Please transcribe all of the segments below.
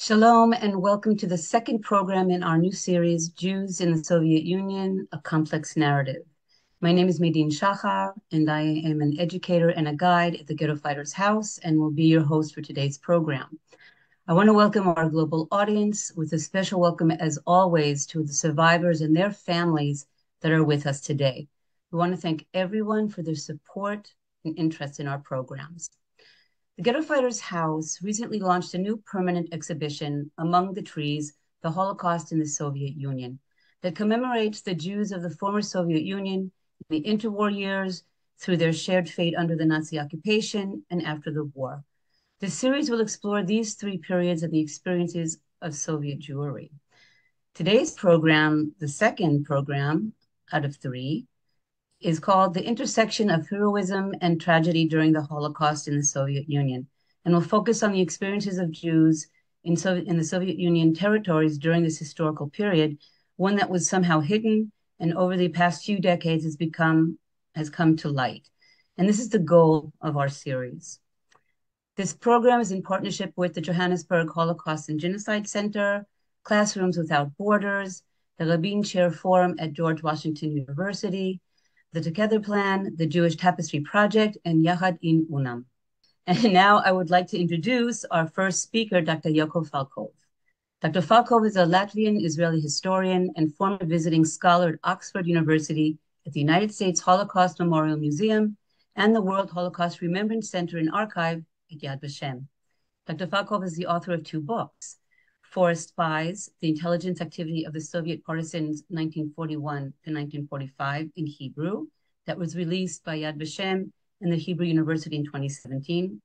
Shalom and welcome to the second program in our new series, Jews in the Soviet Union, A Complex Narrative. My name is Medin Shachar, and I am an educator and a guide at the Ghetto Fighters House and will be your host for today's program. I want to welcome our global audience with a special welcome, as always, to the survivors and their families that are with us today. We want to thank everyone for their support and interest in our programs. The Ghetto Fighters House recently launched a new permanent exhibition, Among the Trees, the Holocaust in the Soviet Union, that commemorates the Jews of the former Soviet Union in the interwar years through their shared fate under the Nazi occupation and after the war. This series will explore these three periods and the experiences of Soviet Jewry. Today's program, the second program out of three, is called The Intersection of Heroism and Tragedy During the Holocaust in the Soviet Union, and will focus on the experiences of Jews in the Soviet Union territories during this historical period, one that was somehow hidden and over the past few decades has come to light. And this is the goal of our series. This program is in partnership with the Johannesburg Holocaust and Genocide Center, Classrooms Without Borders, the Rabin Chair Forum at George Washington University, the Together Plan, the Jewish Tapestry Project, and Yahad-In Unum. And now I would like to introduce our first speaker, Dr. Yaakov Falkov. Dr. Falkov is a Latvian-Israeli historian and former visiting scholar at Oxford University at the United States Holocaust Memorial Museum and the World Holocaust Remembrance Center and Archive at Yad Vashem. Dr. Falkov is the author of two books, Forest Spies, The Intelligence Activity of the Soviet Partisans 1941 to 1945 in Hebrew, that was released by Yad Vashem and the Hebrew University in 2017.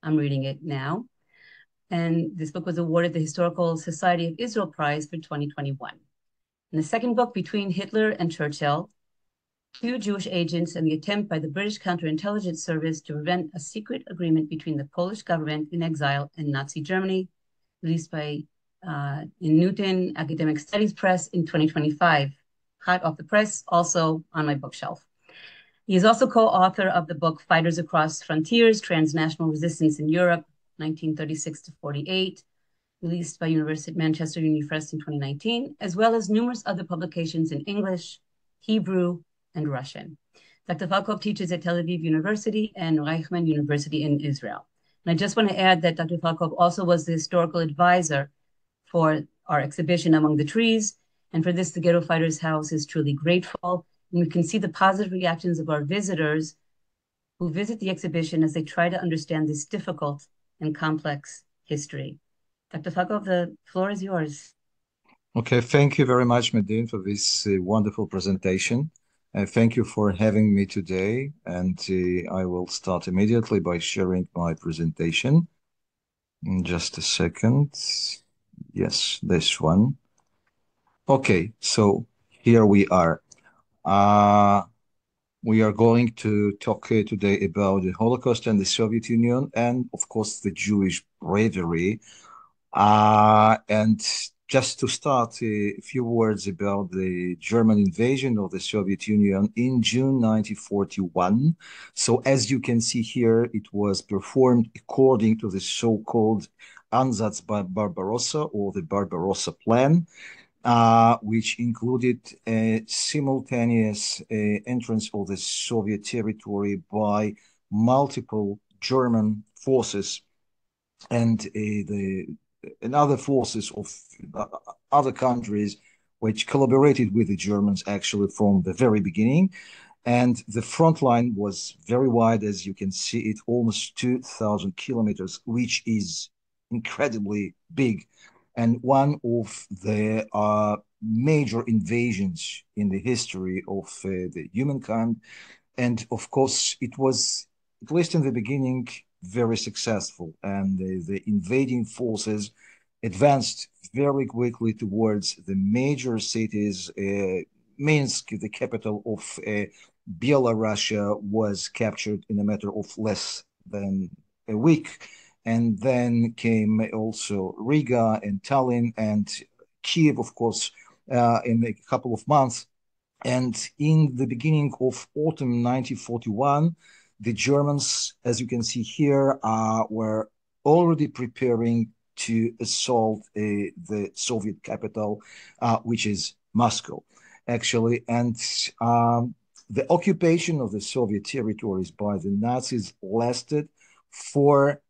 I'm reading it now. And this book was awarded the Historical Society of Israel Prize for 2021. And the second book, Between Hitler and Churchill, Two Jewish Agents and the Attempt by the British Counterintelligence Service to Prevent a Secret Agreement Between the Polish Government in Exile and Nazi Germany, released by in Newton Academic Studies Press in 2025, hot off the press, also on my bookshelf. He is also co-author of the book Fighters Across Frontiers, Transnational Resistance in Europe, 1936 to 48, released by Manchester University Press in 2019, as well as numerous other publications in English, Hebrew, and Russian. Dr. Falkov teaches at Tel Aviv University and Reichman University in Israel. And I just want to add that Dr. Falkov also was the historical advisor for our exhibition Among the Trees. And for this, the Ghetto Fighters House is truly grateful. And we can see the positive reactions of our visitors who visit the exhibition as they try to understand this difficult and complex history. Dr. Falkov, the floor is yours. Okay, thank you very much, Medin, for this wonderful presentation. Thank you for having me today. And I will start immediately by sharing my presentation. In just a second. Yes, this one. Okay, so here we are. We are going to talk today about the Holocaust and the Soviet Union, and of course the Jewish bravery. And just to start, a few words about the German invasion of the Soviet Union in June 1941. So as you can see here, it was performed according to the so-called Ansatz Barbarossa, or the Barbarossa Plan, which included a simultaneous entrance of the Soviet territory by multiple German forces and other forces of other countries which collaborated with the Germans actually from the very beginning. And the front line was very wide, as you can see it, almost 2,000 kilometers, which is incredibly big. And one of the major invasions in the history of the humankind. And of course, it was, at least in the beginning, very successful. And the invading forces advanced very quickly towards the major cities. Minsk, the capital of Belarusia, was captured in a matter of less than a week. And then came also Riga and Tallinn and Kiev, of course, in a couple of months. And in the beginning of autumn 1941, the Germans, as you can see here, were already preparing to assault the Soviet capital, which is Moscow, actually. And the occupation of the Soviet territories by the Nazis lasted for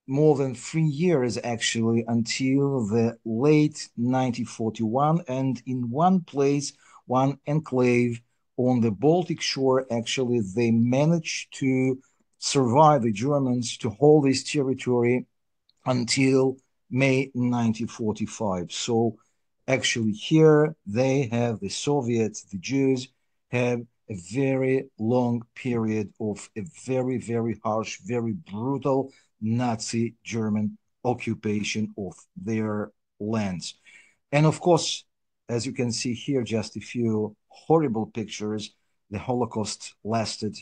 more than 3 years, actually, until the late 1941. And in one place, one enclave on the Baltic shore, actually, they managed to survive, the Germans, to hold this territory until May 1945. So actually here they have, the Soviets, the Jews have a very long period of a very, very harsh, very brutal Nazi German occupation of their lands. And of course, as you can see here, just a few horrible pictures. The Holocaust lasted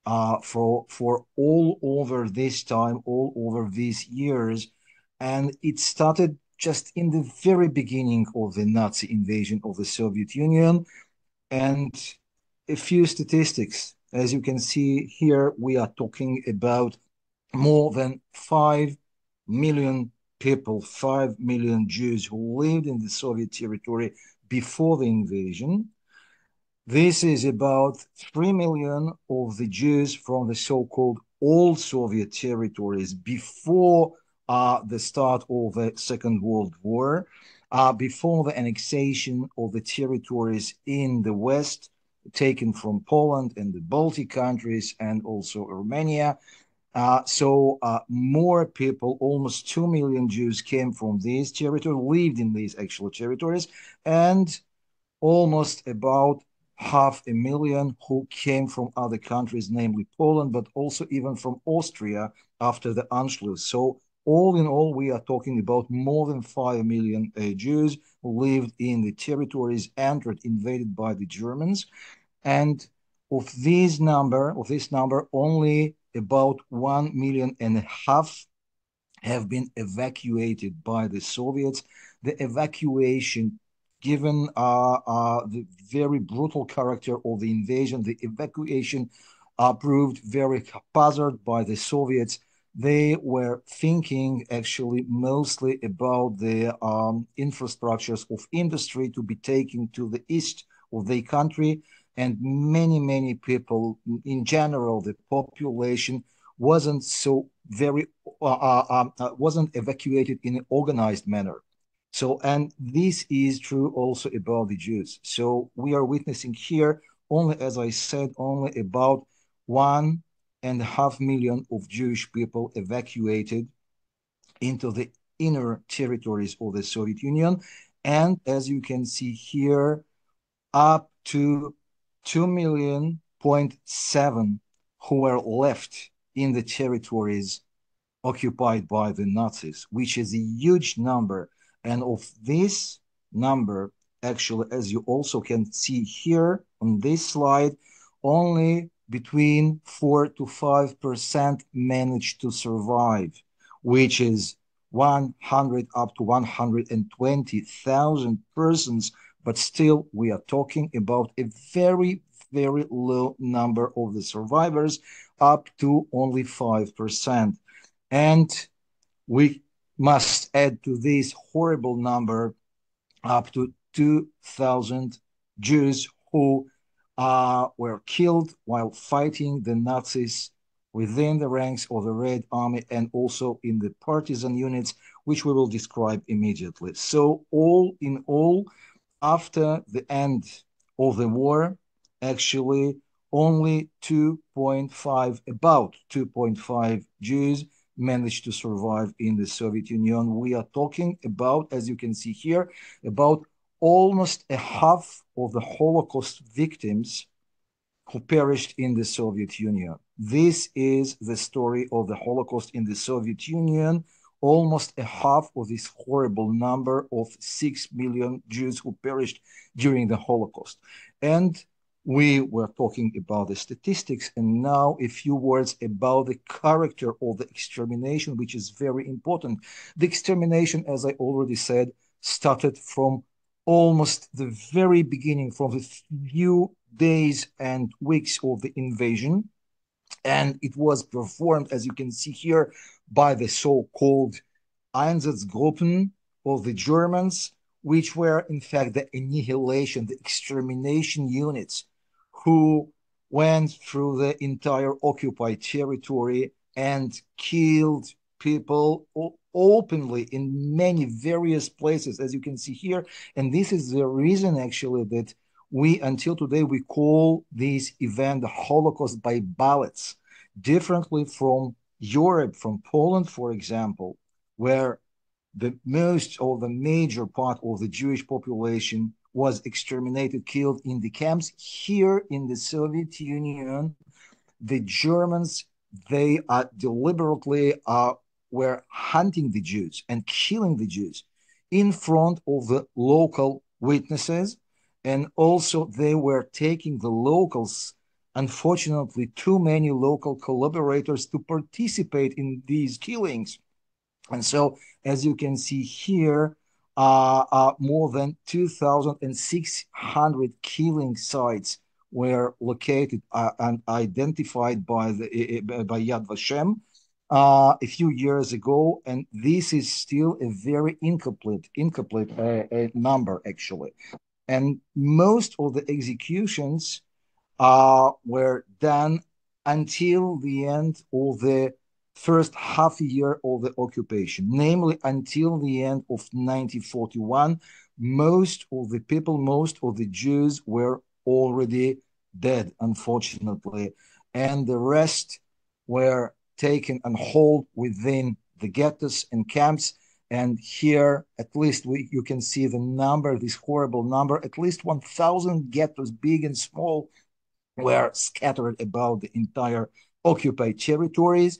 for all over this time, all over these years. And it started just in the very beginning of the Nazi invasion of the Soviet Union. And a few statistics. As you can see here, we are talking about more than 5 million people, 5 million Jews who lived in the Soviet territory before the invasion. This is about 3 million of the Jews from the so-called old Soviet territories before the start of the Second World War, before the annexation of the territories in the West, taken from Poland and the Baltic countries and also Romania. So more people, almost 2 million Jews came from these territories, lived in these actual territories, and almost about 500,000 who came from other countries, namely Poland, but also even from Austria after the Anschluss. So all in all, we are talking about more than 5 million Jews who lived in the territories entered, invaded by the Germans. And of this number, only about 1.5 million have been evacuated by the Soviets. The evacuation, given the very brutal character of the invasion, the evacuation proved very haphazard by the Soviets. They were thinking actually mostly about the infrastructures of industry to be taken to the east of the country. And many people, in general, the population wasn't so very wasn't evacuated in an organized manner. So, and this is true also about the Jews. So we are witnessing here only, as I said, only about 1.5 million of Jewish people evacuated into the inner territories of the Soviet Union. And as you can see here, up to 2.7 million who were left in the territories occupied by the Nazis, which is a huge number. And of this number, actually, as you also can see here on this slide, only between 4 to 5% managed to survive, which is 100 up to 120,000 persons. But still, we are talking about a very, very low number of the survivors, up to only 5%. And we must add to this horrible number up to 2,000 Jews who were killed while fighting the Nazis within the ranks of the Red Army and also in the partisan units, which we will describe immediately. So all in all, after the end of the war, actually only 2.5, about 2.5 Jews managed to survive in the Soviet Union. We are talking about, as you can see here, about almost a half of the Holocaust victims who perished in the Soviet Union. This is the story of the Holocaust in the Soviet Union. Almost a half of this horrible number of 6 million Jews who perished during the Holocaust. And we were talking about the statistics, and now a few words about the character of the extermination, which is very important. The extermination, as I already said, started from almost the very beginning, from the few days and weeks of the invasion. And it was performed, as you can see here, by the so-called Einsatzgruppen of the Germans, which were in fact the annihilation, the extermination units who went through the entire occupied territory and killed people openly in many various places, as you can see here. And this is the reason actually that we, until today, we call this event the Holocaust by ballots, differently from Europe, from Poland, for example, where the most or the major part of the Jewish population was exterminated, killed in the camps. Here in the Soviet Union, the Germans, they deliberately were hunting the Jews and killing the Jews in front of the local witnesses. And also they were taking the locals, unfortunately, too many local collaborators to participate in these killings. And so, as you can see here, more than 2,600 killing sites were located and identified by by Yad Vashem a few years ago, and this is still a very incomplete number actually. And most of the executions were done until the end of the first half year of the occupation, namely until the end of 1941. Most of the people, most of the Jews were already dead, unfortunately, and the rest were taken and hold within the ghettos and camps. And here, at least you can see the number, this horrible number, at least 1,000 ghettos, big and small, were scattered about the entire occupied territories.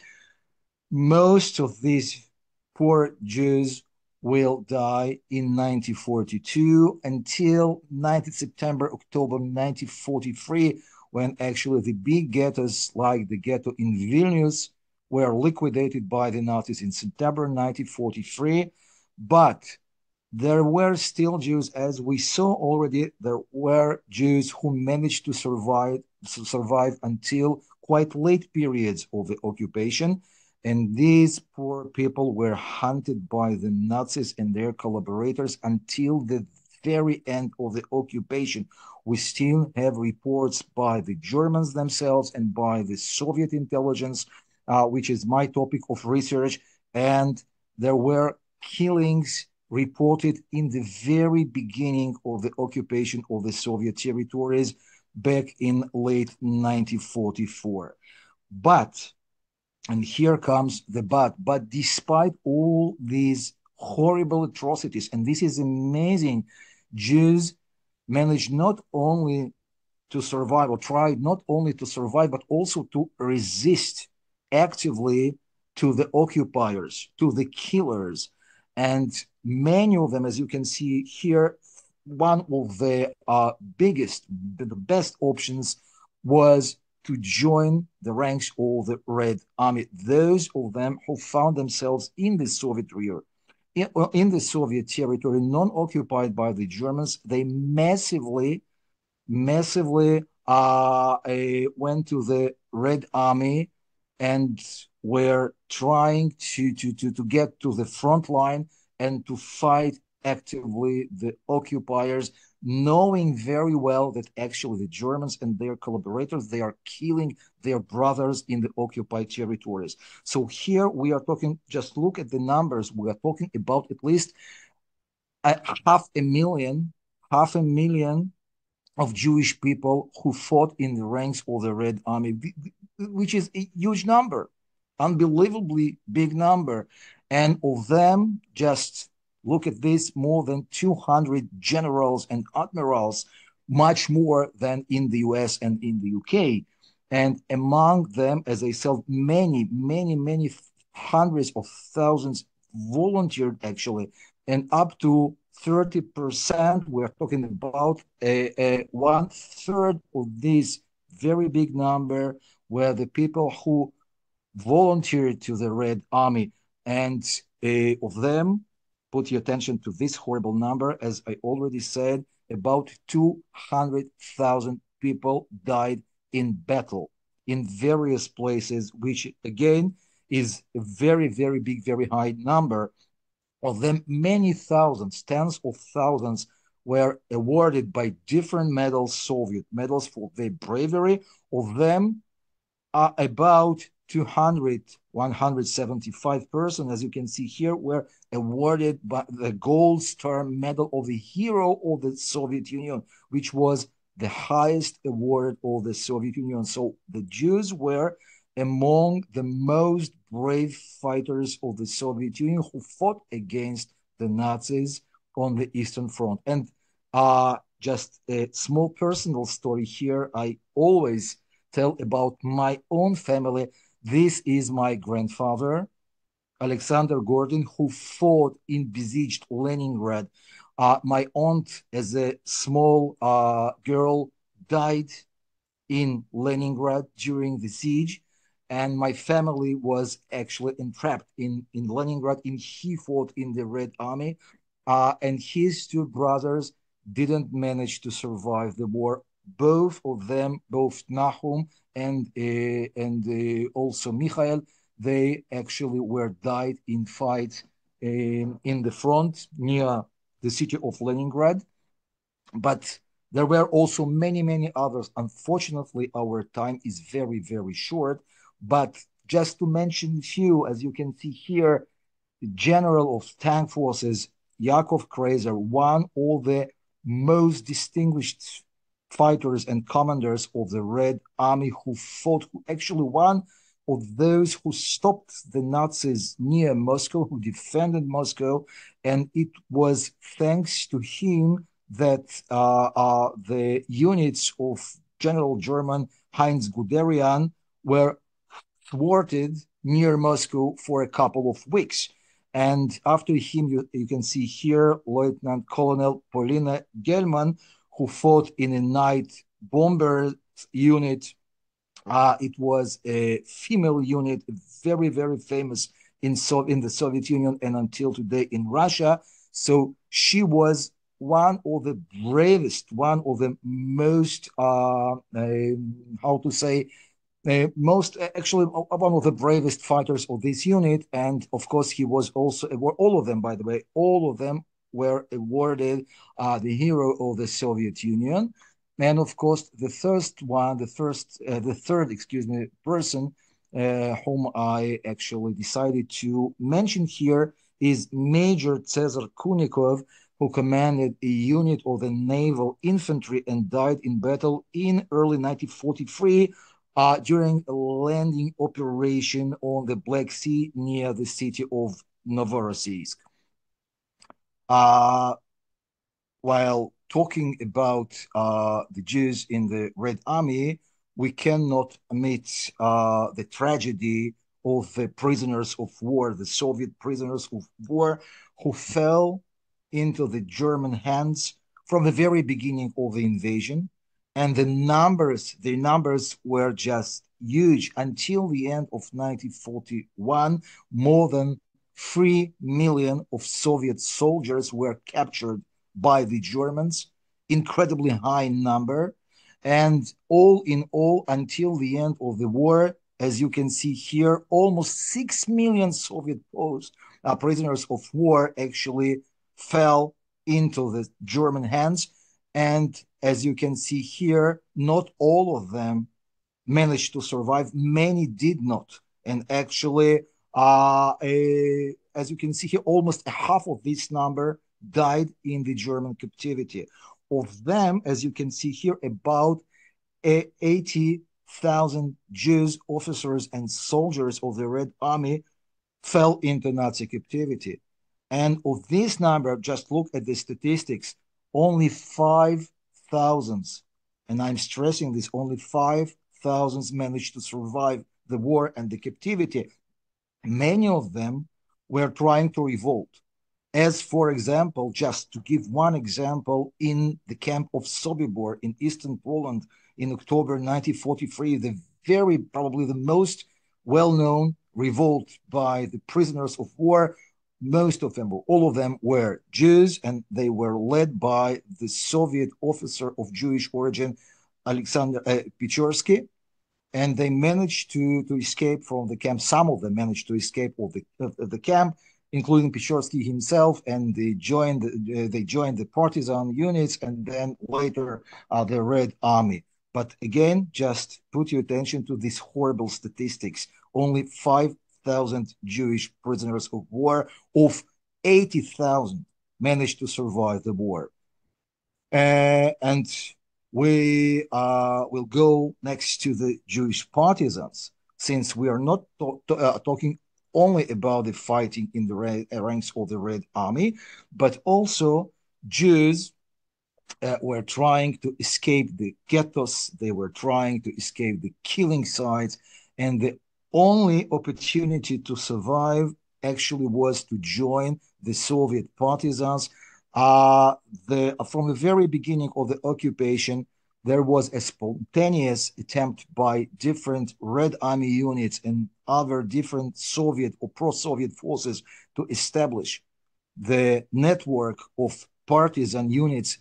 Most of these poor Jews will die in 1942 until 19th September, October 1943, when actually the big ghettos like the ghetto in Vilnius were liquidated by the Nazis in September 1943. But there were still Jews, as we saw already, there were Jews who managed to survive until quite late periods of the occupation. And these poor people were hunted by the Nazis and their collaborators until the very end of the occupation. We still have reports by the Germans themselves and by the Soviet intelligence, which is my topic of research. And there were killings reported in the very beginning of the occupation of the Soviet territories back in late 1944. But, and here comes the but despite all these horrible atrocities, and this is amazing, Jews managed not only to survive or tried not only to survive, but also to resist actively to the occupiers, to the killers. And many of them, as you can see here, one of the biggest, the best options was to join the ranks of the Red Army. Those of them who found themselves in the Soviet rear, in the Soviet territory, non-occupied by the Germans, they massively went to the Red Army and were trying to get to the front line and to fight actively the occupiers, knowing very well that actually the Germans and their collaborators, they are killing their brothers in the occupied territories. So here we are talking, just look at the numbers, we are talking about at least half a million of Jewish people who fought in the ranks of the Red Army, which is a huge number, unbelievably big number. And of them, just look at this, more than 200 generals and admirals, much more than in the US and in the UK. And among them, as I said, many hundreds of thousands volunteered actually, and up to 30%, we're talking about one third of this very big number were the people who volunteered to the Red Army. And of them, put your attention to this horrible number, as I already said, about 200,000 people died in battle in various places, which again is a very big, very high number. Of them, many thousands, tens of thousands, were awarded by different medals, Soviet medals, for their bravery. Of them, about 200, 175 persons, as you can see here, were awarded by the Gold Star Medal of the Hero of the Soviet Union, which was the highest award of the Soviet Union. So the Jews were among the most brave fighters of the Soviet Union who fought against the Nazis on the Eastern Front. And just a small personal story here. I always tell about my own family. This is my grandfather, Alexander Gordon, who fought in besieged Leningrad. My aunt, as a small girl, died in Leningrad during the siege, and my family was actually entrapped in Leningrad. And he fought in the Red Army, and his two brothers didn't manage to survive the war. Both of them, both Nahum and also Michael, they actually were died in fights in the front near the city of Leningrad. But there were also many, many others. Unfortunately, our time is very, very short. But just to mention a few, as you can see here, the General of Tank Forces, Yaakov Kreiser, one of the most distinguished fighters and commanders of the Red Army, who fought, who actually one of those who stopped the Nazis near Moscow, who defended Moscow. And it was thanks to him that the units of General German Heinz Guderian were thwarted near Moscow for a couple of weeks. And after him, you can see here Lieutenant Colonel Paulina Gelman, who fought in a night bomber unit. It was a female unit, very, very famous in the Soviet Union and until today in Russia. So she was one of the bravest, one of the most, how to say, most actually one of the bravest fighters of this unit. And of course, he was also, all of them, by the way, all of them were awarded the Hero of the Soviet Union. And of course, the third, excuse me, person whom I actually decided to mention here is Major Cesar Kunikov, who commanded a unit of the naval infantry and died in battle in early 1943 during a landing operation on the Black Sea near the city of Novorossiysk. Uh, while talking about the Jews in the Red Army, we cannot omit the tragedy of the prisoners of war, the Soviet prisoners of war who fell into the German hands from the very beginning of the invasion. And the numbers were just huge. Until the end of 1941, more than 3 million of Soviet soldiers were captured by the Germans, incredibly high number. And all in all, until the end of the war, as you can see here, almost 6 million Soviet prisoners of war actually fell into the German hands. And as you can see here, not all of them managed to survive. Many did not. And actually, as you can see here, almost half of this number died in the German captivity. Of them, as you can see here, about 80,000 Jews, officers, and soldiers of the Red Army fell into Nazi captivity. And of this number, just look at the statistics, only 5,000, and I'm stressing this, only 5,000 managed to survive the war and the captivity. Many of them were trying to revolt. As, for example, just to give one example, in the camp of Sobibor in eastern Poland in October 1943, the very probably the most well-known revolt by the prisoners of war, most of them, all of them were Jews, and they were led by the Soviet officer of Jewish origin, Alexander Pechorsky, and they managed to escape from the camp. Some of them managed to escape of the camp, including Pichorsky himself, and they joined the partisan units, and then later the Red Army. But again, just put your attention to these horrible statistics. Only 5,000 Jewish prisoners of war of 80,000 managed to survive the war. And we will go next to the Jewish partisans, since we are not talking only about the fighting in the ranks of the Red Army, but also Jews were trying to escape the ghettos. They were trying to escape the killing sites, and the only opportunity to survive actually was to join the Soviet partisans. From the very beginning of the occupation, there was a spontaneous attempt by different Red Army units and other different Soviet or pro-Soviet forces to establish the network of partisan units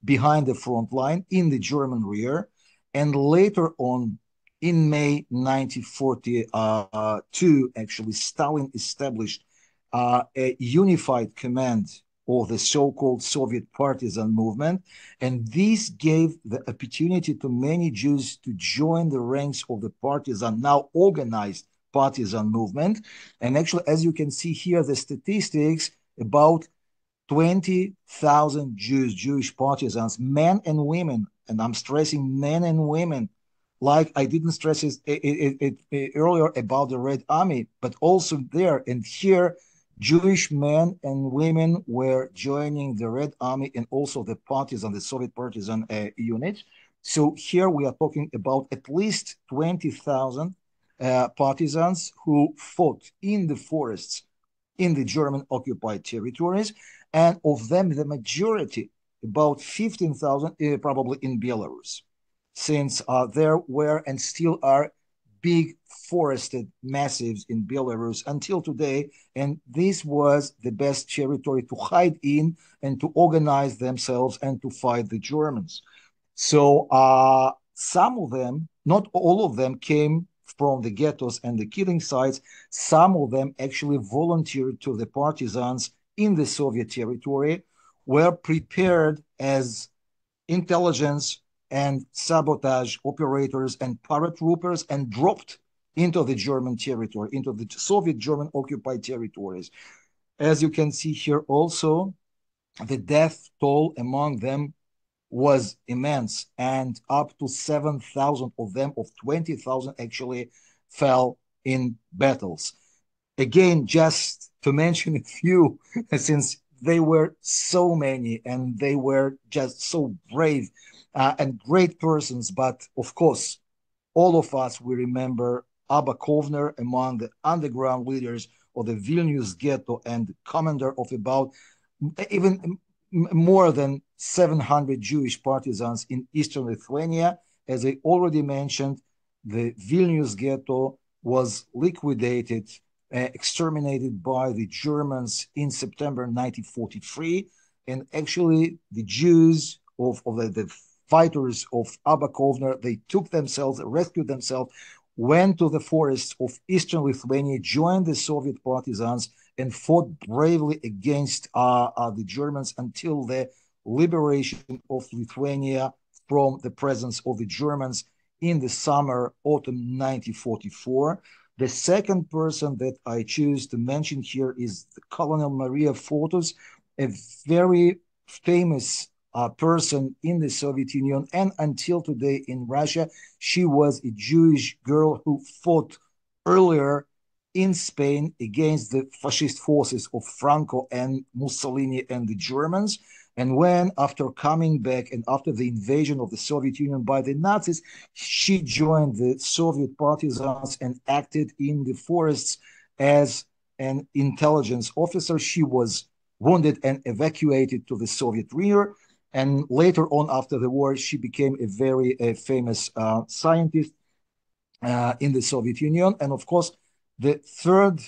behind the front line in the German rear. And later on, in May 1942, actually, Stalin established a unified command of the so-called Soviet partisan movement. And this gave the opportunity to many Jews to join the ranks of the partisan, now organized partisan movement. And actually, as you can see here, the statistics, about 20,000 Jewish partisans, men and women, and I'm stressing men and women, like I didn't stress it earlier about the Red Army, but also there and here, Jewish men and women were joining the Red Army and also the partisan, the Soviet partisan units. So here we are talking about at least 20,000 partisans who fought in the forests in the German occupied territories, and of them, the majority, about 15,000, probably in Belarus, since there were and still are big forested massives in Belarus until today, and this was the best territory to hide in and to organize themselves and to fight the Germans. So some of them, not all of them, came from the ghettos and the killing sites. Some of them actually volunteered to the partisans in the Soviet territory, were prepared as intelligence and sabotage operators and paratroopers, and dropped into the German territory, into the Soviet German occupied territories. As you can see here also, the death toll among them was immense, and up to 7,000 of them, of 20,000 actually, fell in battles. Again, just to mention a few, since they were so many and they were just so brave and great persons. But of course, all of us, we remember Abba Kovner, among the underground leaders of the Vilnius ghetto and commander of about even more than 700 Jewish partisans in eastern Lithuania. As I already mentioned, the Vilnius ghetto was liquidated, exterminated by the Germans in September 1943. And actually, the Jews of the fighters of Abba Kovner, they took themselves, rescued themselves, went to the forests of eastern Lithuania, joined the Soviet partisans, and fought bravely against the Germans until the liberation of Lithuania from the presence of the Germans in the summer, autumn 1944. The second person that I choose to mention here is Colonel Maria Fotos, a very famous person in the Soviet Union and until today in Russia. She was a Jewish girl who fought earlier in Spain against the fascist forces of Franco and Mussolini and the Germans. And when, after coming back and after the invasion of the Soviet Union by the Nazis, she joined the Soviet partisans and acted in the forests as an intelligence officer. She was wounded and evacuated to the Soviet rear. And later on, after the war, she became a very famous scientist in the Soviet Union. And of course, the third,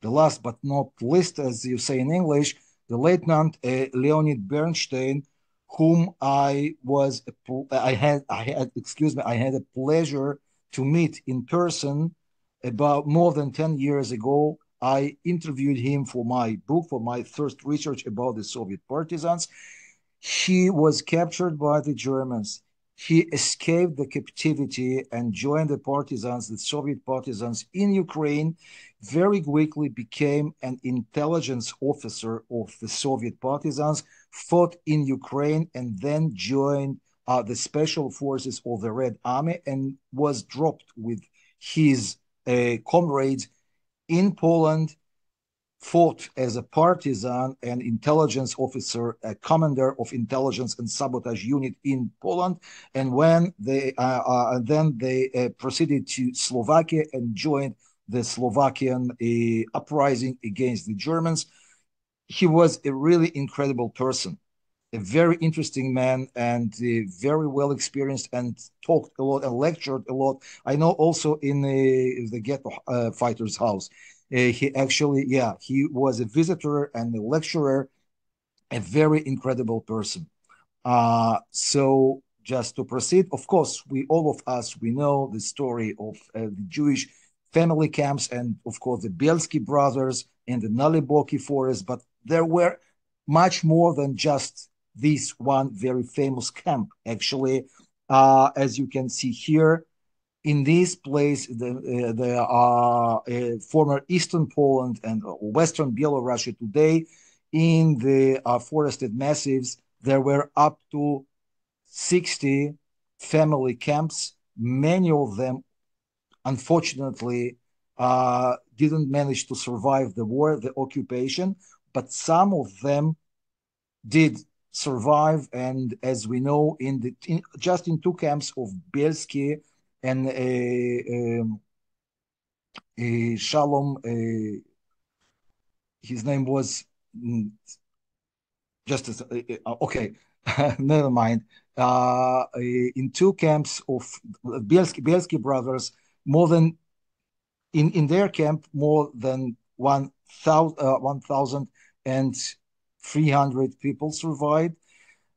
the last but not least, as you say in English, the Lieutenant Leonid Bernstein, whom I had a pleasure to meet in person about more than 10 years ago I interviewed him for my book, for my first research about the Soviet partisans. He was captured by the Germans. He escaped the captivity and joined the partisans, the Soviet partisans in Ukraine, very quickly became an intelligence officer of the Soviet partisans, fought in Ukraine, and then joined the special forces of the Red Army and was dropped with his comrades in Poland, fought as a partisan and intelligence officer, a commander of intelligence and sabotage unit in Poland, and when they then they proceeded to Slovakia and joined the Slovakian uprising against the Germans. He was a really incredible person, a very interesting man, and very well experienced, and talked a lot and lectured a lot. I know also in the ghetto fighter's house. He actually, yeah, he was a visitor and a lecturer, a very incredible person. So just to proceed, of course, we all of us we know the story of the Jewish family camps, and of course the Bielski brothers in the Naliboki forest. But there were much more than just this one very famous camp. Actually, as you can see here, in this place, the former Eastern Poland and Western Belarus today, in the forested massives, there were up to 60 family camps. Many of them, unfortunately, didn't manage to survive the war, the occupation, but some of them did survive. And as we know, just in two camps of Bielski and Shalom, his name was just as, okay, never mind. In two camps of Bielski brothers, more than in their camp, more than 1,300 people survived.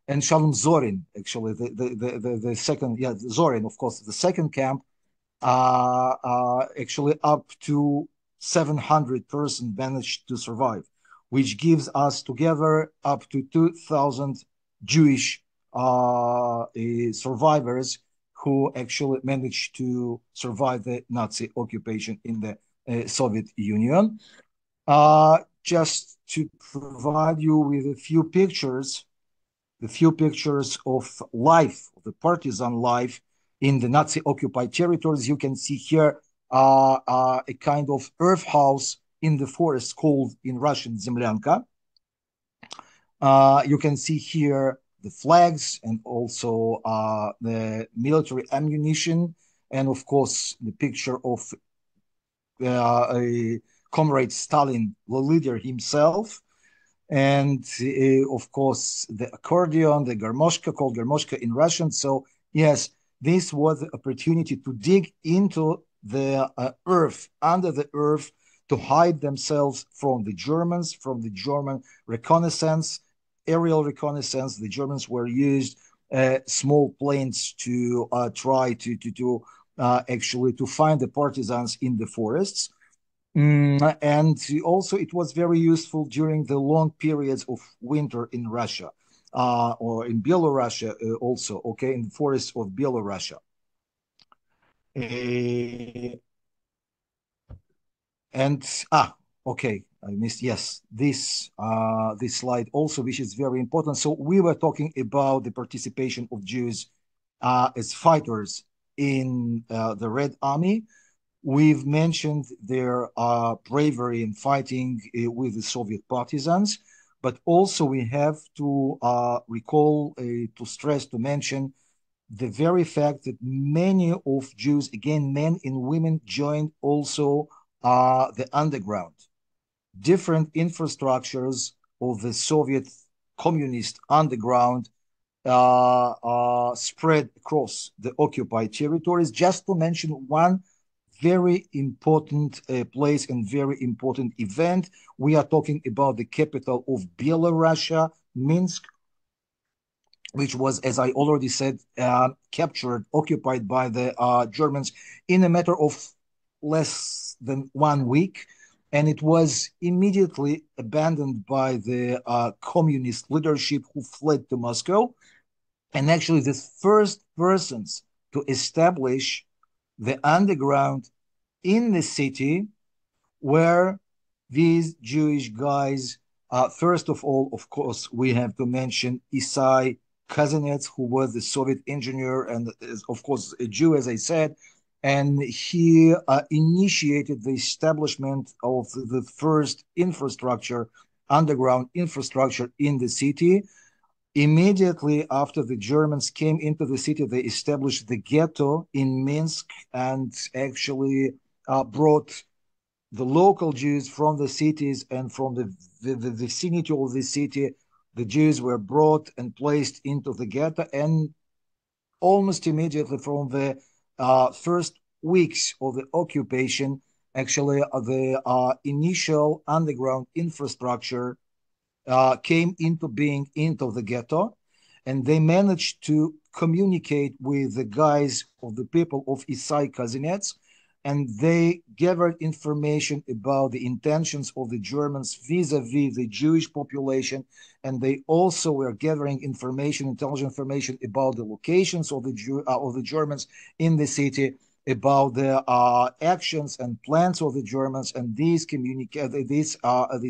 And Shalom Zorin, actually, the second, yeah, Zorin, of course, the second camp, actually up to 700 persons managed to survive, which gives us together up to 2,000 Jewish survivors who actually managed to survive the Nazi occupation in the Soviet Union. Just to provide you with a few pictures, of life, of the partisan life in the Nazi-occupied territories. You can see here a kind of earth house in the forest called in Russian Zemlyanka. You can see here the flags and also the military ammunition, and of course the picture of Comrade Stalin, the leader himself. And of course the accordion, the garmoshka, called garmoshka in Russian. So yes, this was the opportunity to dig into the earth, under the earth, to hide themselves from the Germans, from the German reconnaissance, aerial reconnaissance. The Germans were used small planes to try to actually to find the partisans in the forests. And also, it was very useful during the long periods of winter in Russia, or in Belarus also, okay, in the forests of Belarus. Uh, and okay, I missed, yes, this slide also, which is very important. So we were talking about the participation of Jews as fighters in the Red Army. We've mentioned their bravery in fighting with the Soviet partisans, but also we have to recall, to stress, to mention the very fact that many of Jews, again, men and women, joined also the underground, different infrastructures of the Soviet communist underground spread across the occupied territories. Just to mention one very important place and very important event. We are talking about the capital of Belarus, Minsk, which was, as I already said, captured, occupied by the Germans in a matter of less than 1 week. and it was immediately abandoned by the communist leadership who fled to Moscow. And actually, the first persons to establish the underground in the city were these Jewish guys. First of all, of course, we have to mention Isai Kazanets, who was the Soviet engineer and is, of course, a Jew, as I said. And he initiated the establishment of the first infrastructure, underground infrastructure in the city. Immediately after the Germans came into the city, they established the ghetto in Minsk and actually brought the local Jews from the cities and from the vicinity of the city. The Jews were brought and placed into the ghetto, and almost immediately from the first weeks of the occupation, actually the initial underground infrastructure came into being into the ghetto, and they managed to communicate with the guys of the people of Isai Kazinets, and they gathered information about the intentions of the Germans vis-a-vis the Jewish population, and they also were gathering information, intelligent information about the locations of the Germans in the city, about the actions and plans of the Germans, and this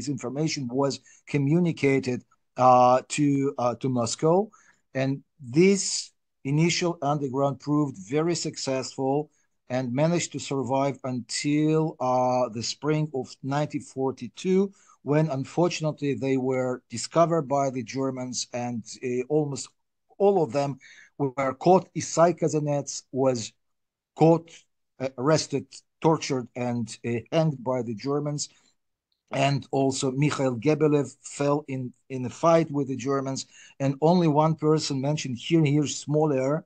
information was communicated to Moscow, and this initial underground proved very successful and managed to survive until the spring of 1942, when unfortunately they were discovered by the Germans, and almost all of them were caught. Isai Kazanets was caught, arrested, tortured, and hanged by the Germans. And also Mikhail Gebelev fell in a fight with the Germans. And only one person mentioned here, Smoller,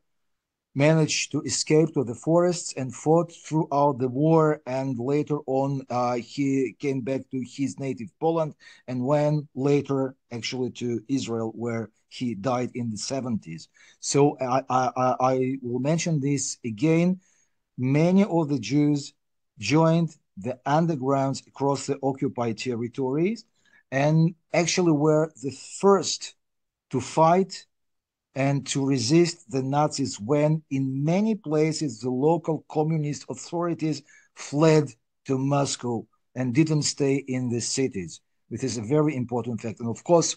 managed to escape to the forests and fought throughout the war. And later on, he came back to his native Poland and went later actually to Israel, where he died in the 70s. So I will mention this again. Many of the Jews joined the undergrounds across the occupied territories and actually were the first to fight and to resist the Nazis when, in many places, the local communist authorities fled to Moscow and didn't stay in the cities, which is a very important fact. And of course,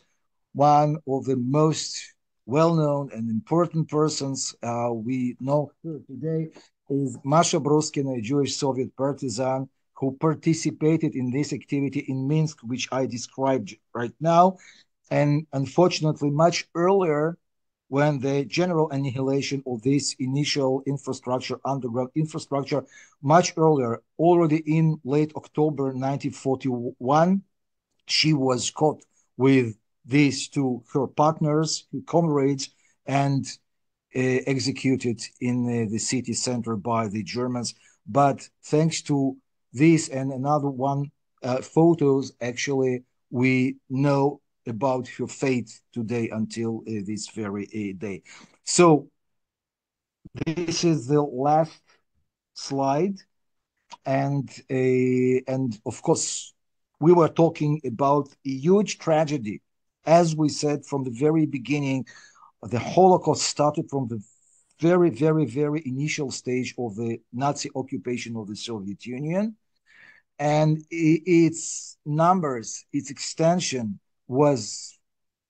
one of the most well-known and important persons we know here today is Masha Bruskina, a Jewish Soviet partisan who participated in this activity in Minsk, which I described right now. And unfortunately, much earlier, when the general annihilation of this initial infrastructure, underground infrastructure, much earlier, already in late October 1941, she was caught with these two, her partners, her comrades, and executed in the city center by the Germans. But thanks to this and another one photos, actually, we know about her fate today until this very day. So this is the last slide, and of course we were talking about a huge tragedy. As we said from the very beginning, the Holocaust started from the very, very, very initial stage of the Nazi occupation of the Soviet Union. And its numbers, its extension was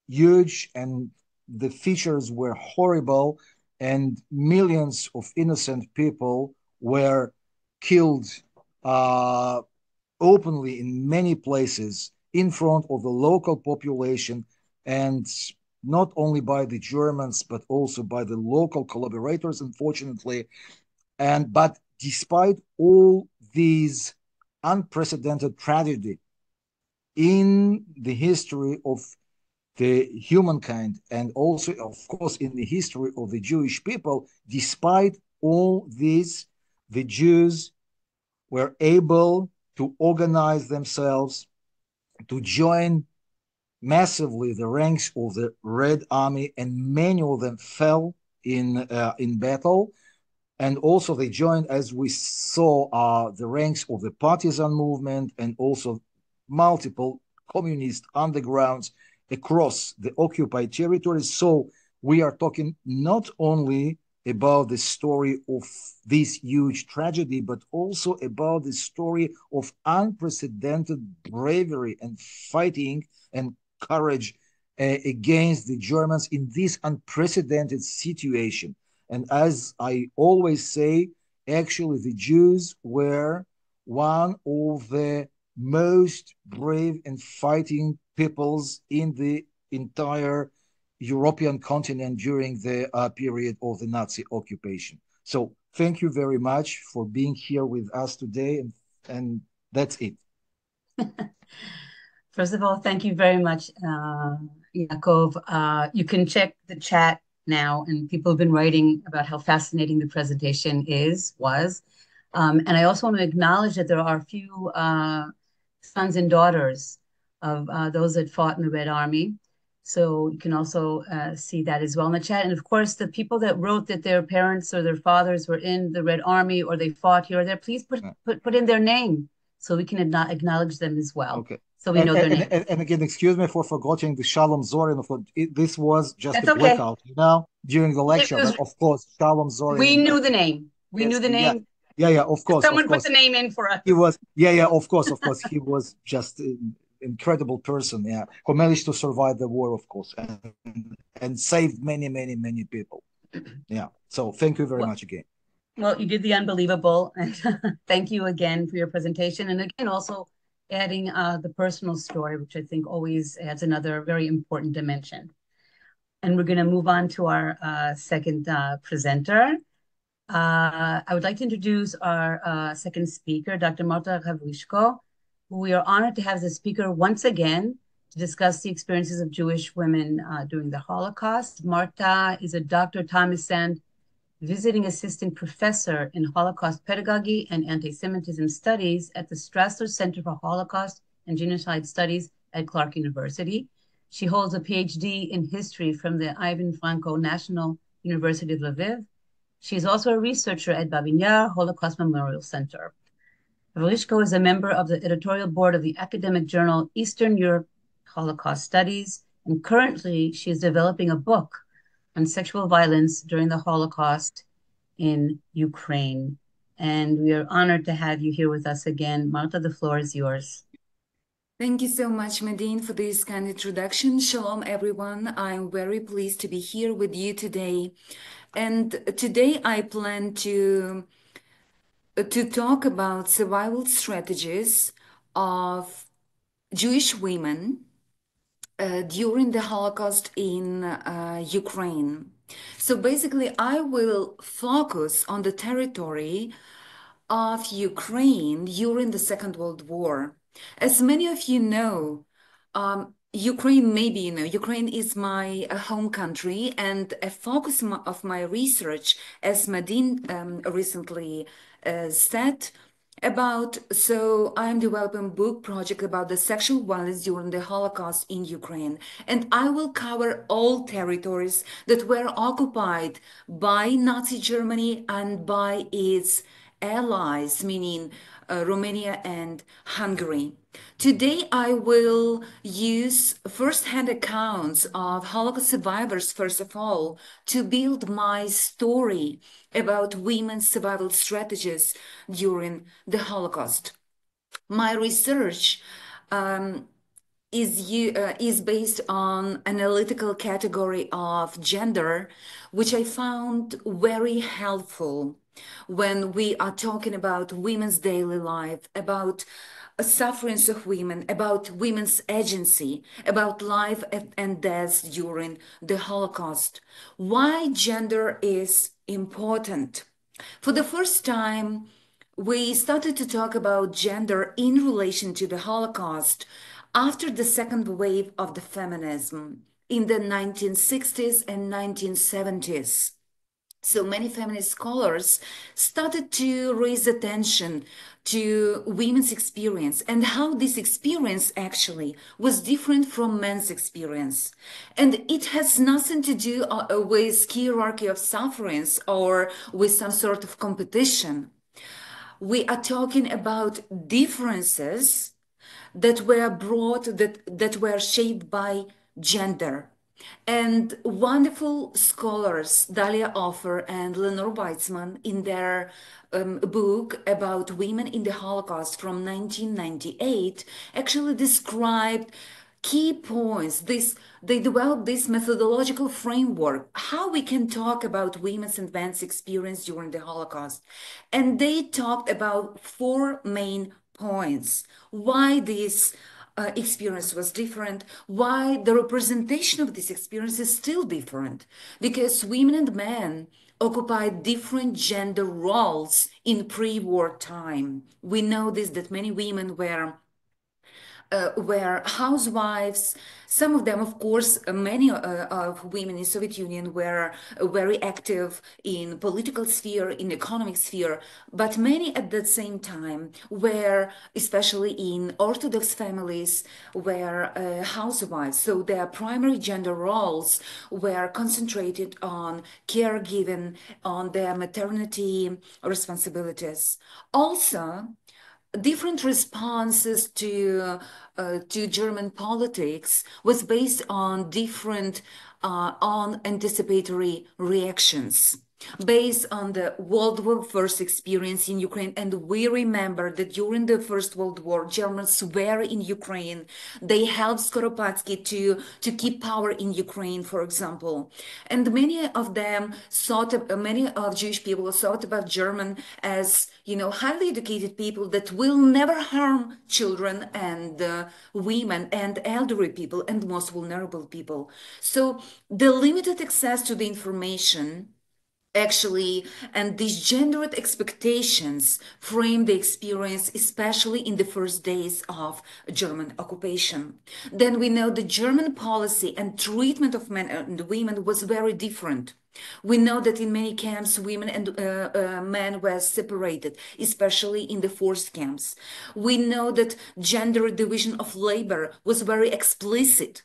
huge, and the features were horrible, and millions of innocent people were killed uh, openly in many places in front of the local population, and not only by the Germans but also by the local collaborators, unfortunately. And but despite all these unprecedented tragedy in the history of the humankind, and also of course in the history of the Jewish people, despite all this, the Jews were able to organize themselves, to join massively the ranks of the Red Army, and many of them fell in battle. And also they joined, as we saw, the ranks of the partisan movement, and also multiple communist undergrounds across the occupied territories. So we are talking not only about the story of this huge tragedy, but also about the story of unprecedented bravery and fighting and courage against the Germans in this unprecedented situation. And as I always say, actually, the Jews were one of the most brave and fighting peoples in the entire European continent during the period of the Nazi occupation. So thank you very much for being here with us today, and that's it. First of all, thank you very much, Yaakov. You can check the chat now, and people have been writing about how fascinating the presentation was. And I also want to acknowledge that there are a few sons and daughters of those that fought in the Red Army. So you can also see that as well in the chat. And of course, the people that wrote that their parents or their fathers were in the Red Army or they fought here or there, please put in their name so we can acknowledge them as well. Okay. So we know their name. And again, excuse me for forgetting the Shalom Zorin. This was just That's a okay. blackout, during the lecture. But of course, Shalom Zorin. We knew the name. We knew the name. Yeah, of course. Someone put the name in for us. He was, of course. He was just an incredible person, who managed to survive the war, of course, and saved many, many, many people. Yeah. So thank you very much again. Well, you did the unbelievable, and thank you again for your presentation. And again, also adding the personal story, which I think always adds another very important dimension. And we're going to move on to our second presenter. I would like to introduce our second speaker, Dr. Marta Havryshko, who we are honored to have as a speaker once again to discuss the experiences of Jewish women during the Holocaust. Marta is a Dr. Thomas Sand visiting assistant professor in Holocaust pedagogy and anti-Semitism studies at the Strassler Center for Holocaust and Genocide Studies at Clark University. She holds a PhD in history from the Ivan Franko National University of Lviv. She is also a researcher at Babin Yar Holocaust Memorial Center. Havryshko is a member of the editorial board of the academic journal Eastern Europe Holocaust Studies, and currently she is developing a book on sexual violence during the Holocaust in Ukraine. And we are honored to have you here with us again. Marta, the floor is yours. Thank you so much, Medine, for this kind introduction. Shalom, everyone. I'm very pleased to be here with you today. And today I plan to talk about survival strategies of Jewish women during the Holocaust in Ukraine. So basically, I will focus on the territory of Ukraine during the Second World War. As many of you know, Ukraine, maybe you know, Ukraine is my home country, and a focus of my research, as Medine recently said, so I'm developing a book project about the sexual violence during the Holocaust in Ukraine, and I will cover all territories that were occupied by Nazi Germany and by its allies, meaning Romania and Hungary. Today, I will use first-hand accounts of Holocaust survivors, first of all, to build my story about women's survival strategies during the Holocaust. My research is based on analytical category of gender, which I found very helpful when we are talking about women's daily life, about sufferings of women, about women's agency, about life and death during the Holocaust. Why gender is important. For the first time, we started to talk about gender in relation to the Holocaust after the second wave of the feminism in the 1960s and 1970s. So many feminist scholars started to raise attention to women's experience and how this experience actually was different from men's experience. And it has nothing to do with hierarchy of sufferings or with some sort of competition. We are talking about differences that were brought, that were shaped by gender. And wonderful scholars, Dalia Offer and Lenore Weitzman, in their book about women in the Holocaust from 1998, actually described key points. They developed this methodological framework, how we can talk about women's and men's experience during the Holocaust. And they talked about four main points. Why this experience was different, why the representation of this experience is still different, because women and men occupied different gender roles in pre-war time. We know this, that many women were housewives. Some of them, of course, many of women in Soviet Union were very active in political sphere, in economic sphere, but many at the same time were, especially in Orthodox families, were housewives. So their primary gender roles were concentrated on caregiving, on their maternity responsibilities. Also, different responses to German politics was based on different on anticipatory reactions based on the World War I experience in Ukraine. And we remember that during the First World War, Germans were in Ukraine. They helped Skoropadsky to keep power in Ukraine, for example. And many of them thought, many of Jewish people thought about German as, highly educated people that will never harm children and women and elderly people and most vulnerable people. So the limited access to the information actually, and these gendered expectations frame the experience, especially in the first days of German occupation. Then we know the German policy and treatment of men and women was very different. We know that in many camps, women and men were separated, especially in the forced camps. We know that gender division of labor was very explicit.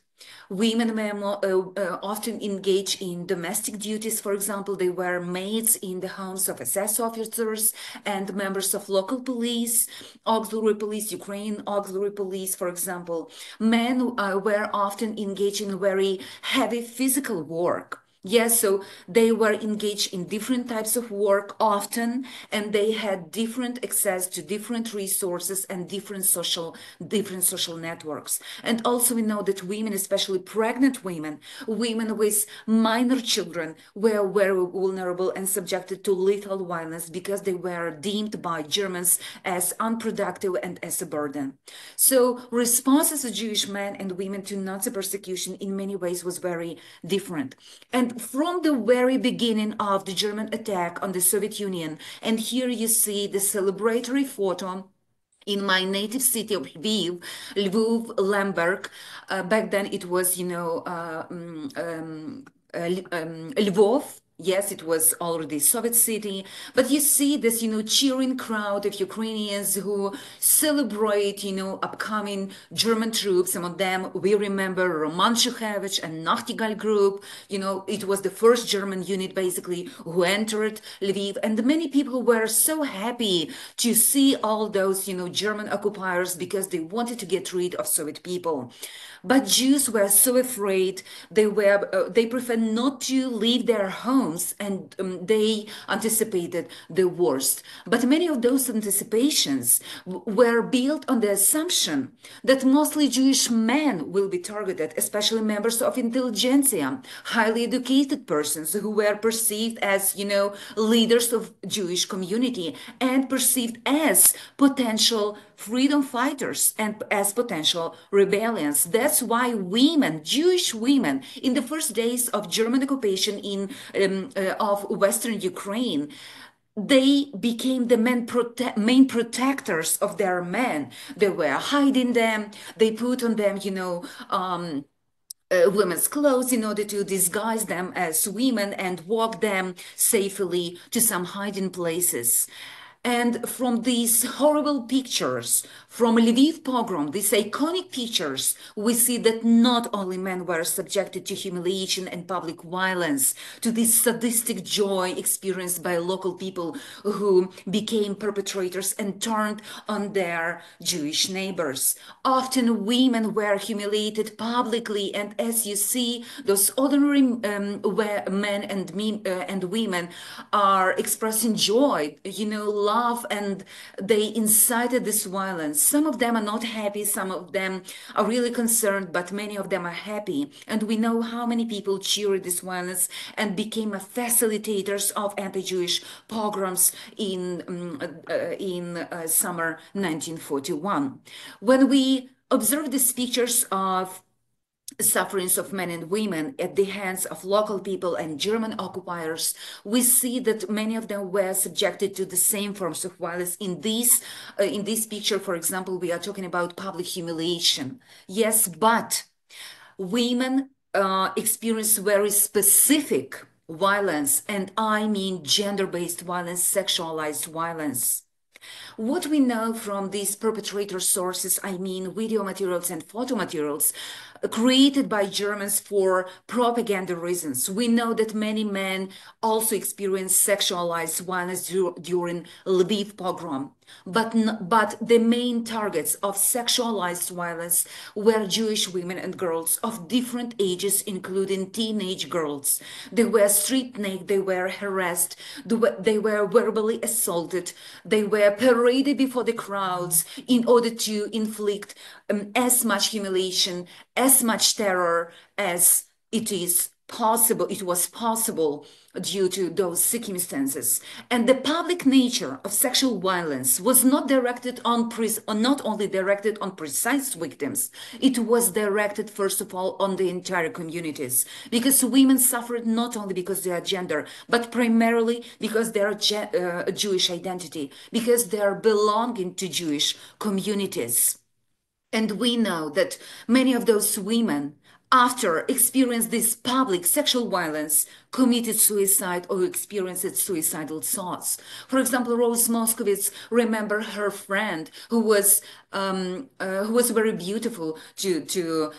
Women were often engaged in domestic duties. For example, they were maids in the homes of SS officers and members of local police, auxiliary police, Ukraine auxiliary police, for example. Men were often engaged in very heavy physical work. Yes, so they were engaged in different types of work often, and they had different access to different resources and different social networks. And also we know that women, especially pregnant women, women with minor children, were very vulnerable and subjected to lethal violence because they were deemed by Germans as unproductive and as a burden. So responses of Jewish men and women to Nazi persecution in many ways was very different. And from the very beginning of the German attack on the Soviet Union, and here you see the celebratory photo in my native city of Lviv, Lemberg. Back then it was, Lvov. Yes, it was already Soviet city, but you see this, cheering crowd of Ukrainians who celebrate, upcoming German troops. Among them, we remember Roman Shukhevich and Nachtigal group. It was the first German unit, basically, who entered Lviv. And many people were so happy to see all those, German occupiers because they wanted to get rid of Soviet people. But Jews were so afraid, they preferred not to leave their homes, and they anticipated the worst. But many of those anticipations were built on the assumption that mostly Jewish men will be targeted, especially members of intelligentsia, highly educated persons who were perceived as, leaders of Jewish community and perceived as potential freedom fighters and as potential rebellions. That's why women, Jewish women, in the first days of German occupation of Western Ukraine, they became the main protectors of their men. They were hiding them. They put on them, women's clothes in order to disguise them as women and walk them safely to some hiding places. And from these horrible pictures, from Lviv pogrom, these iconic pictures, we see that not only men were subjected to humiliation and public violence, to this sadistic joy experienced by local people who became perpetrators and turned on their Jewish neighbors. Often women were humiliated publicly, and as you see, those ordinary men and women are expressing joy, love, and they incited this violence. Some of them are not happy, some of them are really concerned, but many of them are happy. And we know how many people cheered this violence and became facilitators of anti-Jewish pogroms in summer 1941. When we observe these pictures of sufferings of men and women at the hands of local people and German occupiers, we see that many of them were subjected to the same forms of violence. In this picture, for example, we are talking about public humiliation. Yes, but women experience very specific violence, and I mean gender-based violence, sexualized violence. What we know from these perpetrator sources, I mean video materials and photo materials created by Germans for propaganda reasons, we know that many men also experienced sexualized violence during Lviv pogrom. But the main targets of sexualized violence were Jewish women and girls of different ages, including teenage girls. They were stripped naked, they were harassed, they were verbally assaulted, they were paraded before the crowds in order to inflict as much humiliation, as much terror as it was possible due to those circumstances. And the public nature of sexual violence was not only directed on precise victims, it was directed first of all on the entire communities, because women suffered not only because of their gender, but primarily because their Jewish identity, because they are belonging to Jewish communities. And we know that many of those women, after experiencing this public sexual violence, committed suicide or experienced suicidal thoughts. For example, Rose Moskowitz remembered her friend who was very beautiful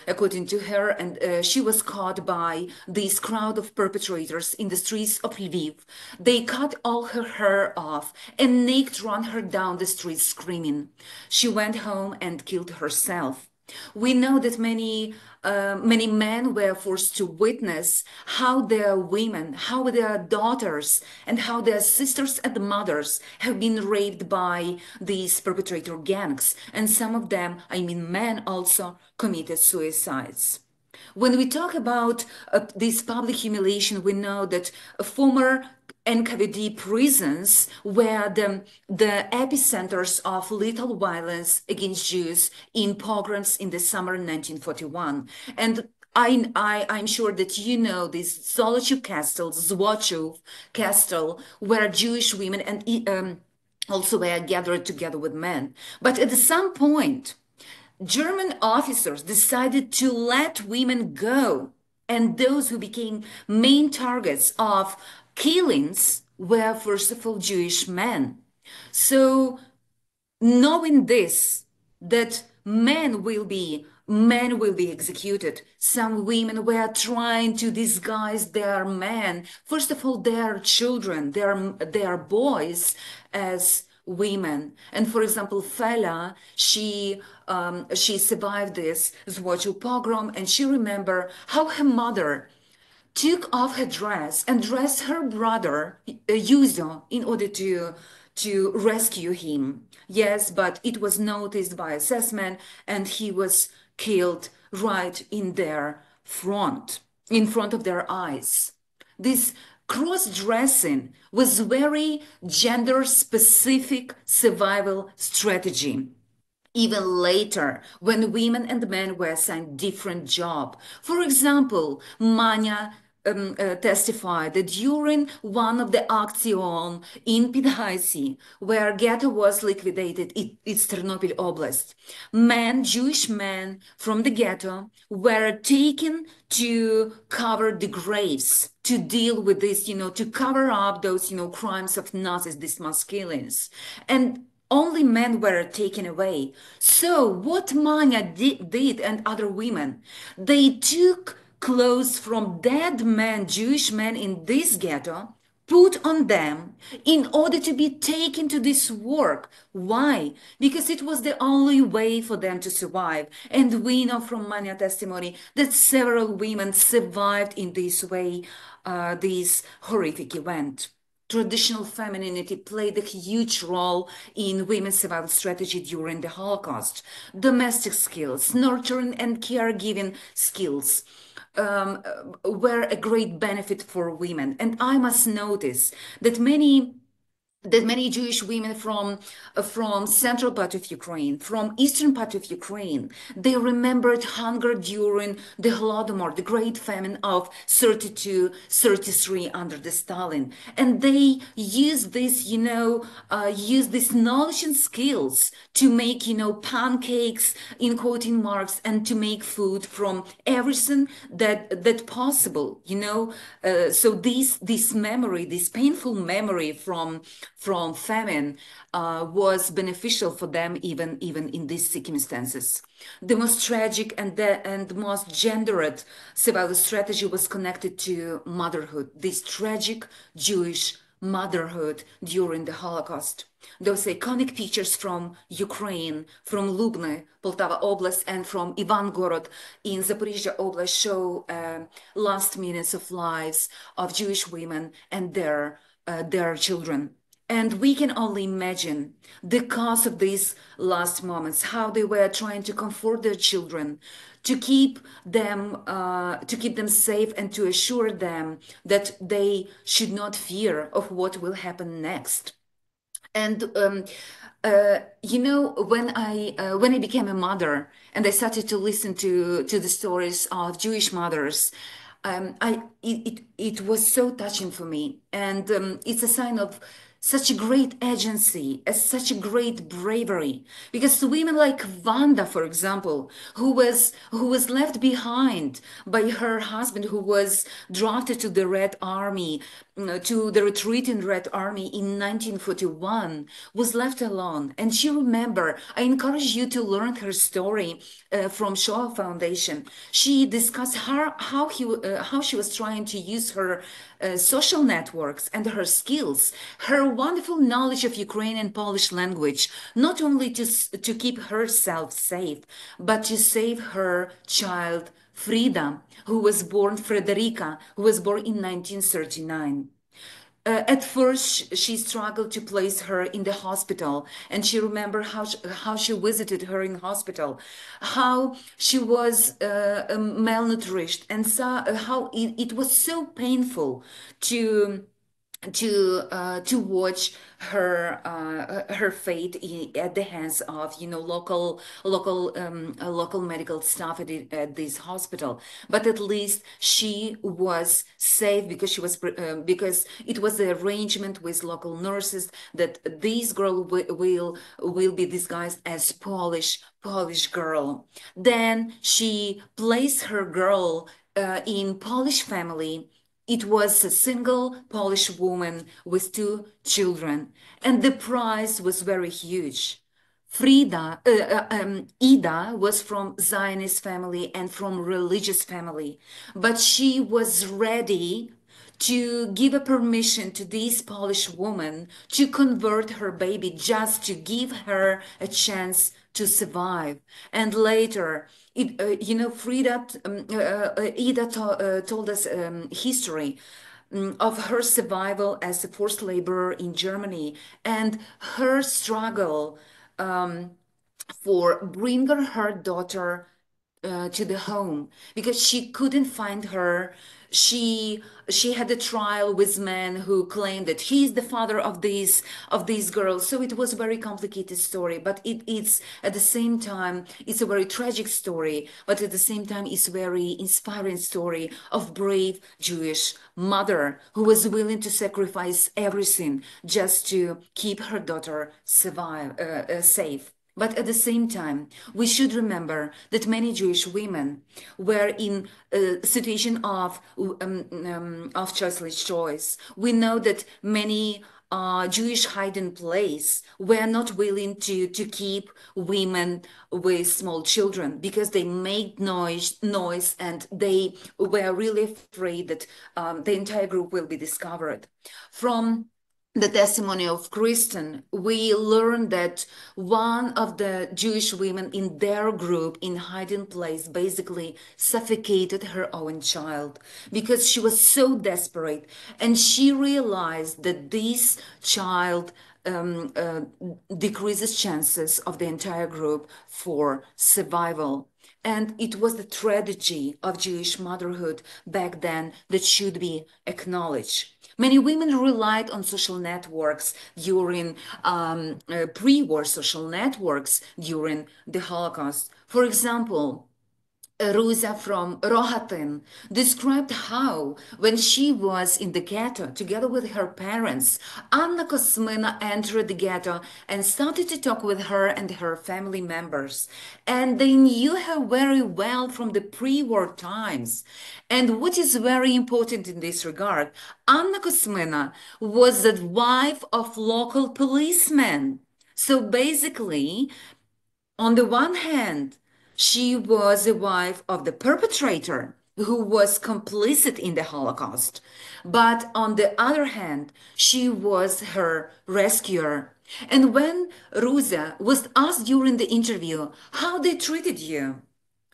according to her, and she was caught by this crowd of perpetrators in the streets of Lviv. They cut all her hair off and naked ran her down the street screaming. She went home and killed herself. We know that many men were forced to witness how their women, how their daughters, and how their sisters and mothers have been raped by these perpetrator gangs. And some of them, I mean men, also committed suicides. When we talk about this public humiliation, we know that former NKVD prisons were the epicenters of lethal violence against Jews in pogroms in the summer 1941. And I'm sure that you know this Zolochuk Castle, Zwochów Castle, where Jewish women and also were gathered together with men. But at some point, German officers decided to let women go, and those who became main targets of killings were first of all Jewish men. So knowing this, that men will be executed, some women were trying to disguise their men, first of all their children, their boys, as women. And for example, Fela, she survived this Zwochów pogrom, and she remembered how her mother took off her dress and dressed her brother Yuzo in order to rescue him. Yes, but it was noticed by assessment, and he was killed right in front of their eyes. This cross-dressing was very gender-specific survival strategy. Even later, when women and men were assigned different jobs. For example, Manya testified that during one of the action in Pidhaisi, where ghetto was liquidated, it's Ternopil Oblast, Jewish men from the ghetto were taken to cover the graves to deal with this, to cover up those, crimes of Nazis, these masculines. And only men were taken away. So what Manya did and other women, they took clothes from dead men, Jewish men in this ghetto, put on them in order to be taken to this work. Why? Because it was the only way for them to survive. And we know from Manya testimony that several women survived in this way, this horrific event. Traditional femininity played a huge role in women's survival strategy during the Holocaust. Domestic skills, nurturing and caregiving skills, were a great benefit for women. And I must notice that many Jewish women from central part of Ukraine, from eastern part of Ukraine, they remembered hunger during the Holodomor, the great famine of 32, 33 under the Stalin, and they used this, use this knowledge and skills to make, pancakes in quoting marks, and to make food from everything that possible, so this memory, this painful memory from famine was beneficial for them even in these circumstances. The most tragic and most gendered survival strategy was connected to motherhood, this tragic Jewish motherhood during the Holocaust. Those iconic pictures from Ukraine, from Lubny, Poltava Oblast, and from Ivangorod in Zaporizhia Oblast show last minutes of lives of Jewish women and their children. And we can only imagine the cost of these last moments, how they were trying to comfort their children, to keep them safe, and to assure them that they should not fear of what will happen next. And when I became a mother and I started to listen to the stories of Jewish mothers, it was so touching for me, and it's a sign of such a great agency, such a great bravery, because women like Vanda, for example, who was left behind by her husband, who was drafted to the Red Army, to the retreating Red Army in 1941, was left alone. And she remember, I encourage you to learn her story from Shoah Foundation. She discussed how she was trying to use her social networks and her skills, her wonderful knowledge of Ukrainian Polish language, not only to keep herself safe, but to save her child Frida, who was born Frederica, who was born in 1939. At first, she struggled to place her in the hospital, and she remembered how she visited her in hospital, how she was malnourished, and saw how it was so painful to watch her fate at the hands of local medical staff at this hospital. But at least she was safe because because it was the arrangement with local nurses that this girl will be disguised as Polish girl. Then she placed her girl in Polish family. It was a single Polish woman with 2 children, and the price was very huge. Ida was from Zionist family and from religious family, but she was ready to give a permission to this Polish woman to convert her baby just to give her a chance to survive. And later, Ida told us history of her survival as a forced laborer in Germany and her struggle for bringing her daughter to the home because she couldn't find her. She had a trial with men who claimed that he's the father of these girls. So it was a very complicated story, but it's at the same time it's a very tragic story, but at the same time it's a very inspiring story of brave Jewish mother who was willing to sacrifice everything just to keep her daughter safe. But at the same time, we should remember that many Jewish women were in a situation of choiceless choice. We know that many Jewish hiding place were not willing to keep women with small children because they made noise, and they were really afraid that the entire group will be discovered. From the testimony of Kristen, we learned that one of the Jewish women in their group in hiding place basically suffocated her own child because she was so desperate, and she realized that this child decreases chances of the entire group for survival. And it was the tragedy of Jewish motherhood back then that should be acknowledged. Many women relied on social networks during pre-war social networks during the Holocaust. For example, Rosa from Rohatyn described how, when she was in the ghetto together with her parents, Anna Kosmina entered the ghetto and started to talk with her and her family members. And they knew her very well from the pre-war times. And what is very important in this regard, Anna Kosmina was the wife of local policemen. So basically, on the one hand, she was the wife of the perpetrator who was complicit in the Holocaust. But on the other hand, she was her rescuer. And when Ruza was asked during the interview how they treated you,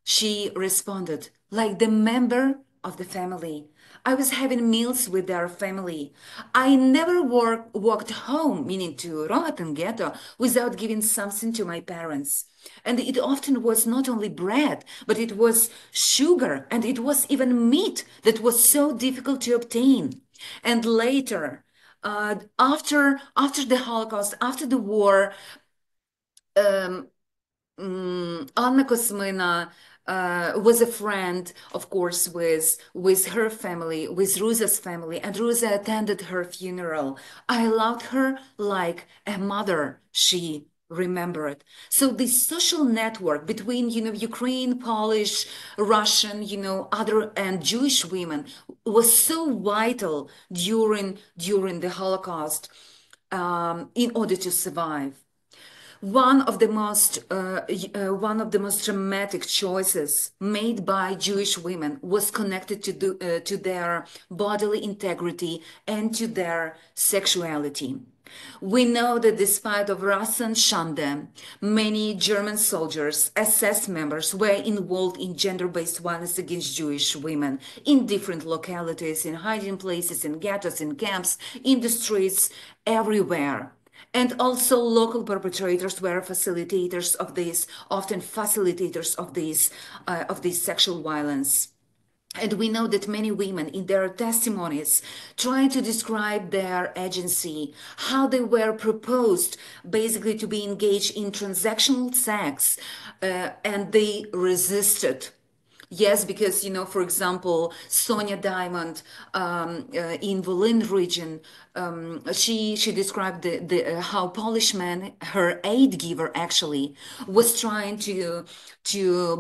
she responded, like the member of the family. I was having meals with their family. I never walked home, meaning to Rohatyn ghetto, without giving something to my parents. And it often was not only bread, but it was sugar, and it was even meat that was so difficult to obtain. And later, after the Holocaust, after the war, Anna Kosmina was a friend, of course, with her family, with Ruza's family, and Ruza attended her funeral. I loved her like a mother, she remembered. So this social network between, Ukraine, Polish, Russian, other and Jewish women was so vital during the Holocaust in order to survive. One of the most dramatic choices made by Jewish women was connected to their bodily integrity and to their sexuality. We know that despite of Rassen Schande, many German soldiers, SS members were involved in gender-based violence against Jewish women in different localities, in hiding places, in ghettos, in camps, in the streets, everywhere. And also local perpetrators were facilitators of this, often facilitators of this sexual violence. And we know that many women in their testimonies try to describe their agency, how they were proposed basically to be engaged in transactional sex, and they resisted. Yes, because, for example, Sonia Diamond in Volyn region, she described how Polish man, her aid giver actually, was trying to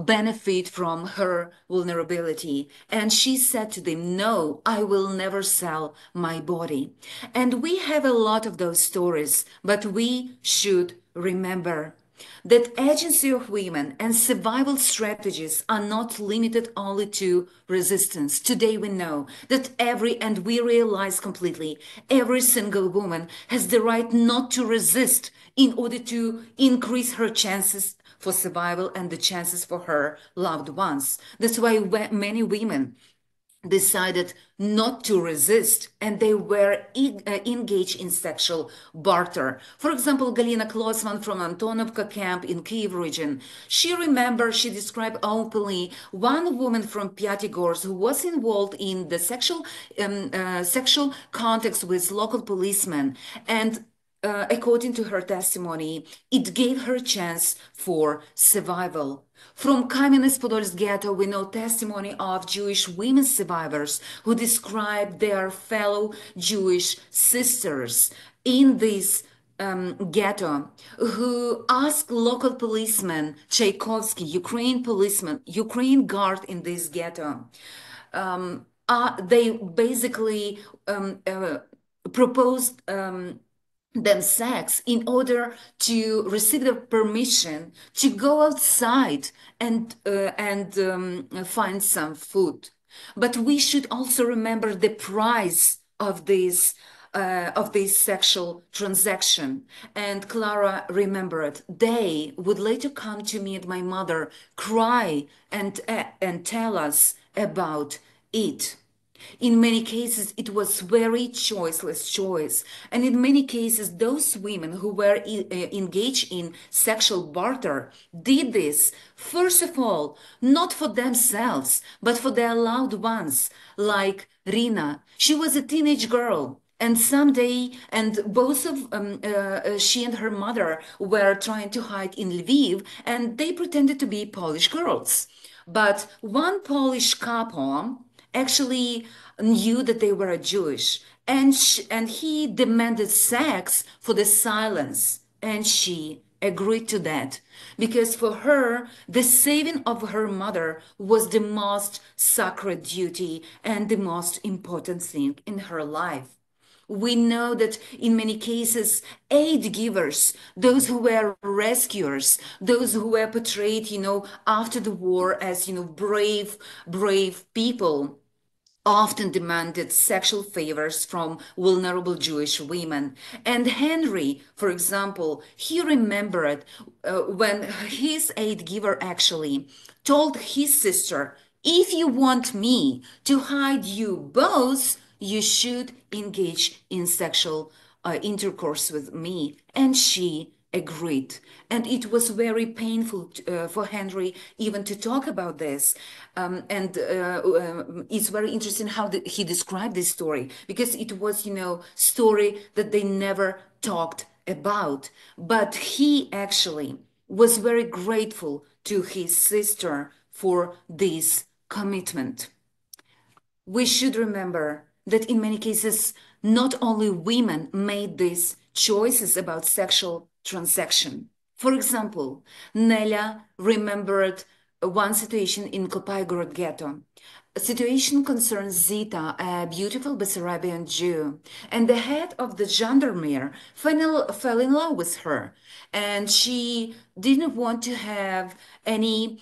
benefit from her vulnerability. And she said to them, no, I will never sell my body. And we have a lot of those stories, but we should remember that agency of women and survival strategies are not limited only to resistance. Today we know that and we realize completely, every single woman has the right not to resist in order to increase her chances for survival and the chances for her loved ones. That's why many women decided not to resist, and they were engaged in sexual barter. For example, Galina Klosman from Antonovka camp in Kyiv region, she described openly one woman from Pyatigorsk who was involved in the sexual context with local policemen, and according to her testimony, it gave her a chance for survival. From Kamenets-Podolsk ghetto, we know testimony of Jewish women survivors who described their fellow Jewish sisters in this ghetto, who asked local policeman Tchaikovsky, Ukraine policeman, Ukraine guard in this ghetto. They basically proposed them sex in order to receive the permission to go outside and find some food. But we should also remember the price of this sexual transaction. And Clara remembered they would later come to me and my mother, cry and tell us about it. In many cases, it was very choiceless choice. And in many cases, those women who were engaged in sexual barter did this, first of all, not for themselves, but for their loved ones, like Rina. She was a teenage girl. And someday, and both of she and her mother were trying to hide in Lviv, and they pretended to be Polish girls. But one Polish couple actually knew that they were Jewish, and he demanded sex for the silence, and she agreed to that because for her the saving of her mother was the most sacred duty and the most important thing in her life. We know that in many cases, aid givers, those who were rescuers, those who were portrayed, after the war as, brave people, often demanded sexual favors from vulnerable Jewish women. And Henry, for example, he remembered when his aid giver actually told his sister, if you want me to hide you both, you should engage in sexual intercourse with me. And she agreed. And it was very painful for Henry even to talk about this. It's very interesting how he described this story because it was, story that they never talked about. But he actually was very grateful to his sister for this commitment. We should remember that in many cases, not only women made these choices about sexual transaction. For example, Nelia remembered one situation in Kopygorod ghetto. A situation concerns Zita, a beautiful Bessarabian Jew, and the head of the gendarmerie fell in love with her, and she didn't want to have any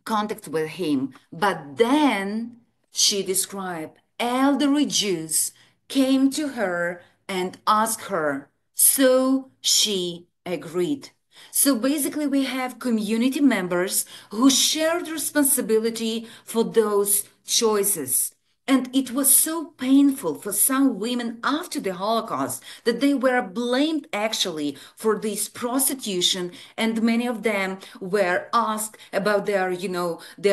contact with him. But then she described elderly Jews came to her and asked her, so she agreed. So basically, we have community members who shared responsibility for those choices. And it was so painful for some women after the Holocaust that they were blamed actually for this prostitution, and many of them were asked about their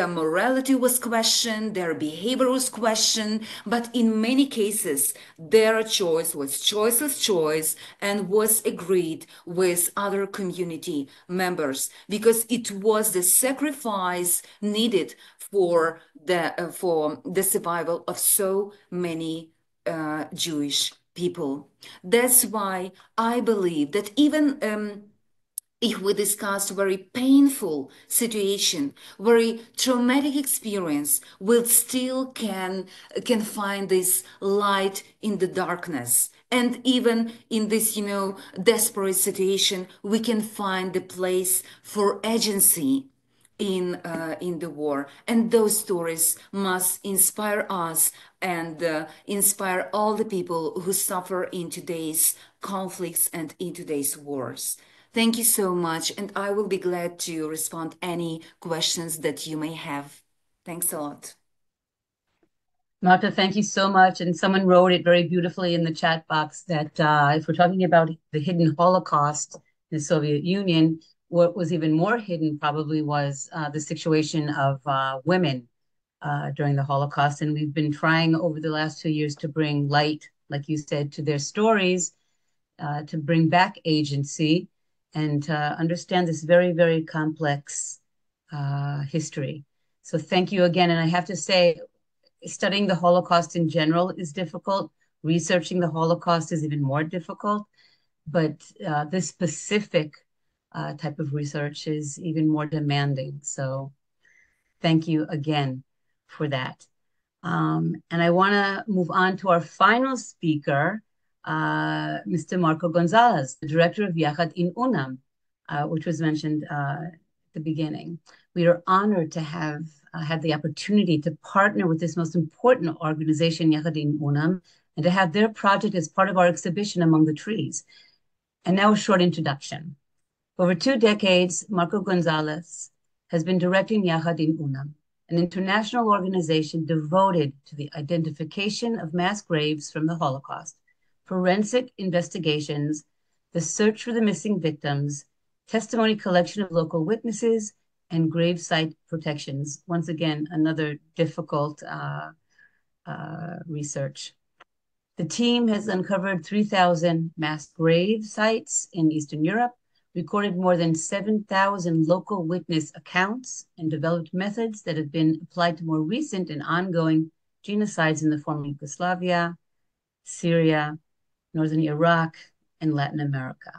morality was questioned, their behavior was questioned, but in many cases, their choice was choiceless choice and was agreed with other community members because it was the sacrifice needed for the survival of so many Jewish people. That's why I believe that even if we discuss very painful situation, very traumatic experience, we still can find this light in the darkness. And even in this, desperate situation, we can find the place for agency in the war, and those stories must inspire us and inspire all the people who suffer in today's conflicts and in today's wars. Thank you so much, and I will be glad to respond any questions that you may have. Thanks a lot. Marta, thank you so much. And someone wrote it very beautifully in the chat box that if we're talking about the hidden Holocaust in the Soviet Union, what was even more hidden probably was the situation of women during the Holocaust. And we've been trying over the last 2 years to bring light, like you said, to their stories, to bring back agency and to understand this very, very complex history. So thank you again. And I have to say, studying the Holocaust in general is difficult. Researching the Holocaust is even more difficult, but this specific type of research is even more demanding. So thank you again for that. And I want to move on to our final speaker, Mr. Marco Gonzalez, the director of Yahad-In Unum, which was mentioned at the beginning. We are honored to have had the opportunity to partner with this most important organization, Yahad-In Unum, and to have their project as part of our exhibition Among the Trees. And now a short introduction. For over 2 decades, Marco Gonzalez has been directing Yahad-In Unum, an international organization devoted to the identification of mass graves from the Holocaust, forensic investigations, the search for the missing victims, testimony collection of local witnesses, and gravesite protections. Once again, another difficult research. The team has uncovered 3,000 mass grave sites in Eastern Europe, recorded more than 7,000 local witness accounts, and developed methods that have been applied to more recent and ongoing genocides in the former Yugoslavia, Syria, Northern Iraq, and Latin America.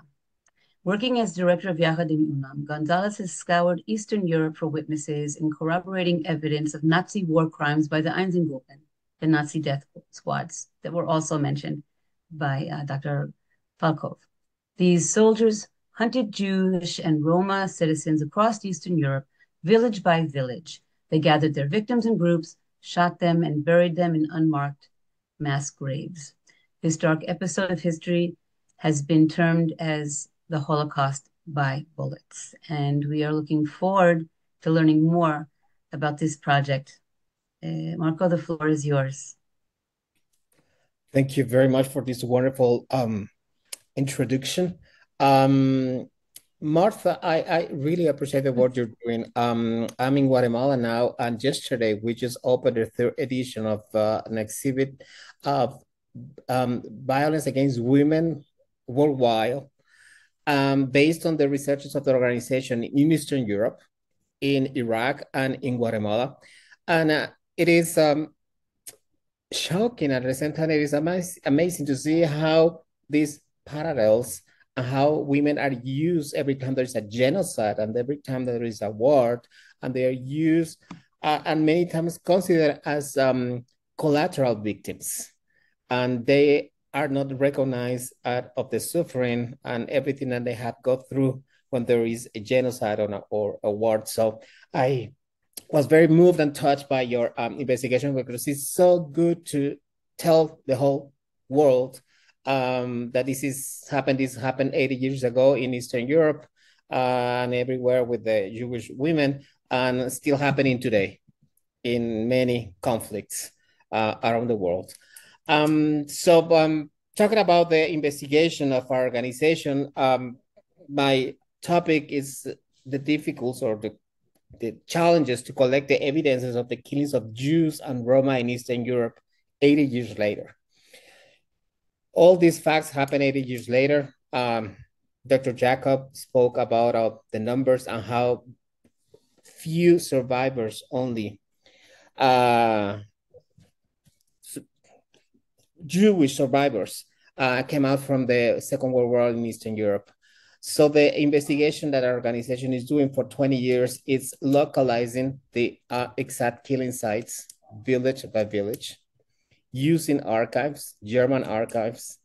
Working as director of Yahad-In Unum, Gonzalez has scoured Eastern Europe for witnesses in corroborating evidence of Nazi war crimes by the Einsatzgruppen, the Nazi death squads that were also mentioned by Dr. Falkov. These soldiers hunted Jewish and Roma citizens across Eastern Europe, village by village. They gathered their victims in groups, shot them, and buried them in unmarked mass graves. This dark episode of history has been termed as the Holocaust by bullets, and we are looking forward to learning more about this project. Marco, the floor is yours. Thank you very much for this wonderful introduction. Martha, I really appreciate the work you're doing. I'm in Guatemala now, and yesterday we just opened the 3rd edition of an exhibit of violence against women worldwide, based on the researches of the organization in Eastern Europe, in Iraq, and in Guatemala. And it is shocking, at the same time it is amazing to see how these parallels and how women are used every time there is a genocide and every time there is a war, and they are used and many times considered as collateral victims, and they are not recognized of the suffering and everything that they have gone through when there is a genocide or a war. So I was very moved and touched by your investigation, because it's so good to tell the whole world that this happened 80 years ago in Eastern Europe and everywhere with the Jewish women, and still happening today in many conflicts around the world. Talking about the investigation of our organization, my topic is the difficulties or the challenges to collect the evidences of the killings of Jews and Roma in Eastern Europe 80 years later. All these facts happen 80 years later. Dr. Jacob spoke about the numbers and how few survivors only, Jewish survivors, came out from the Second World War in Eastern Europe. So the investigation that our organization is doing for 20 years is localizing the exact killing sites, village by village, using archives, German archives,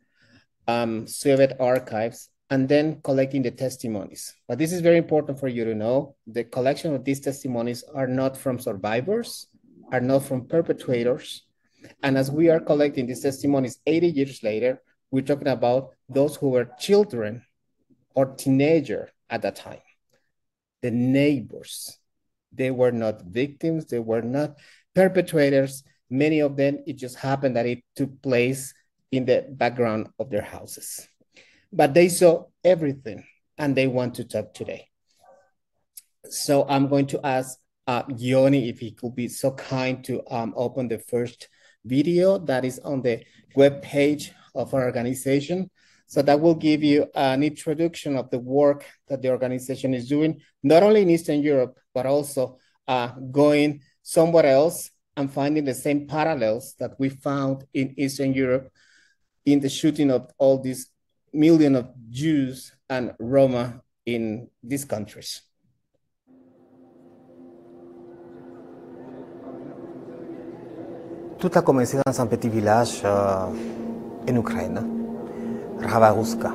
Soviet archives, and then collecting the testimonies. But this is very important for you to know. The collection of these testimonies are not from survivors, are not from perpetrators. And as we are collecting these testimonies 80 years later, we're talking about those who were children or teenager at that time. The neighbors, they were not victims, they were not perpetrators. Many of them, it just happened that it took place in the background of their houses. But they saw everything and they want to talk today. So I'm going to ask Yoni if he could be so kind to open the first video that is on the webpage of our organization. So that will give you an introduction of the work that the organization is doing, not only in Eastern Europe, but also going somewhere else and finding the same parallels that we found in Eastern Europe in the shooting of all these millions of Jews and Roma in these countries. Tout a commencé dans un petit village en Ukraine, Havryshko.